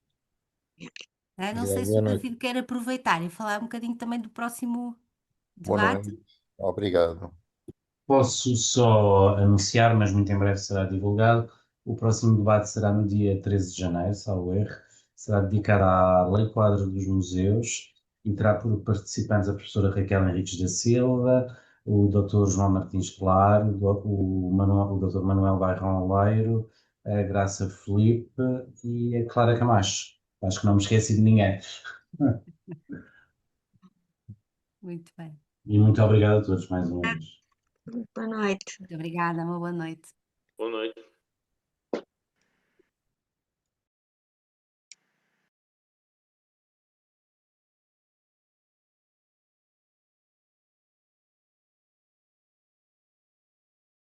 Não sei se Boa o noite. David quer aproveitar e falar um bocadinho também do próximo Boa debate. noite. Obrigado. Posso só anunciar, mas muito em breve será divulgado. O próximo debate será no dia 13 de janeiro, salvo erro. Será dedicado à Lei Quadro dos Museus e terá por participantes a professora Raquel Henriques da Silva, o Dr. João Martins Claro, o Dr. Manuel Bairrão Oleiro, a Graça Felipe e a Clara Camacho. Acho que não me esqueci de ninguém. Muito bem. E muito obrigado a todos mais uma vez. Boa noite. Muito obrigada, uma boa noite. Boa noite.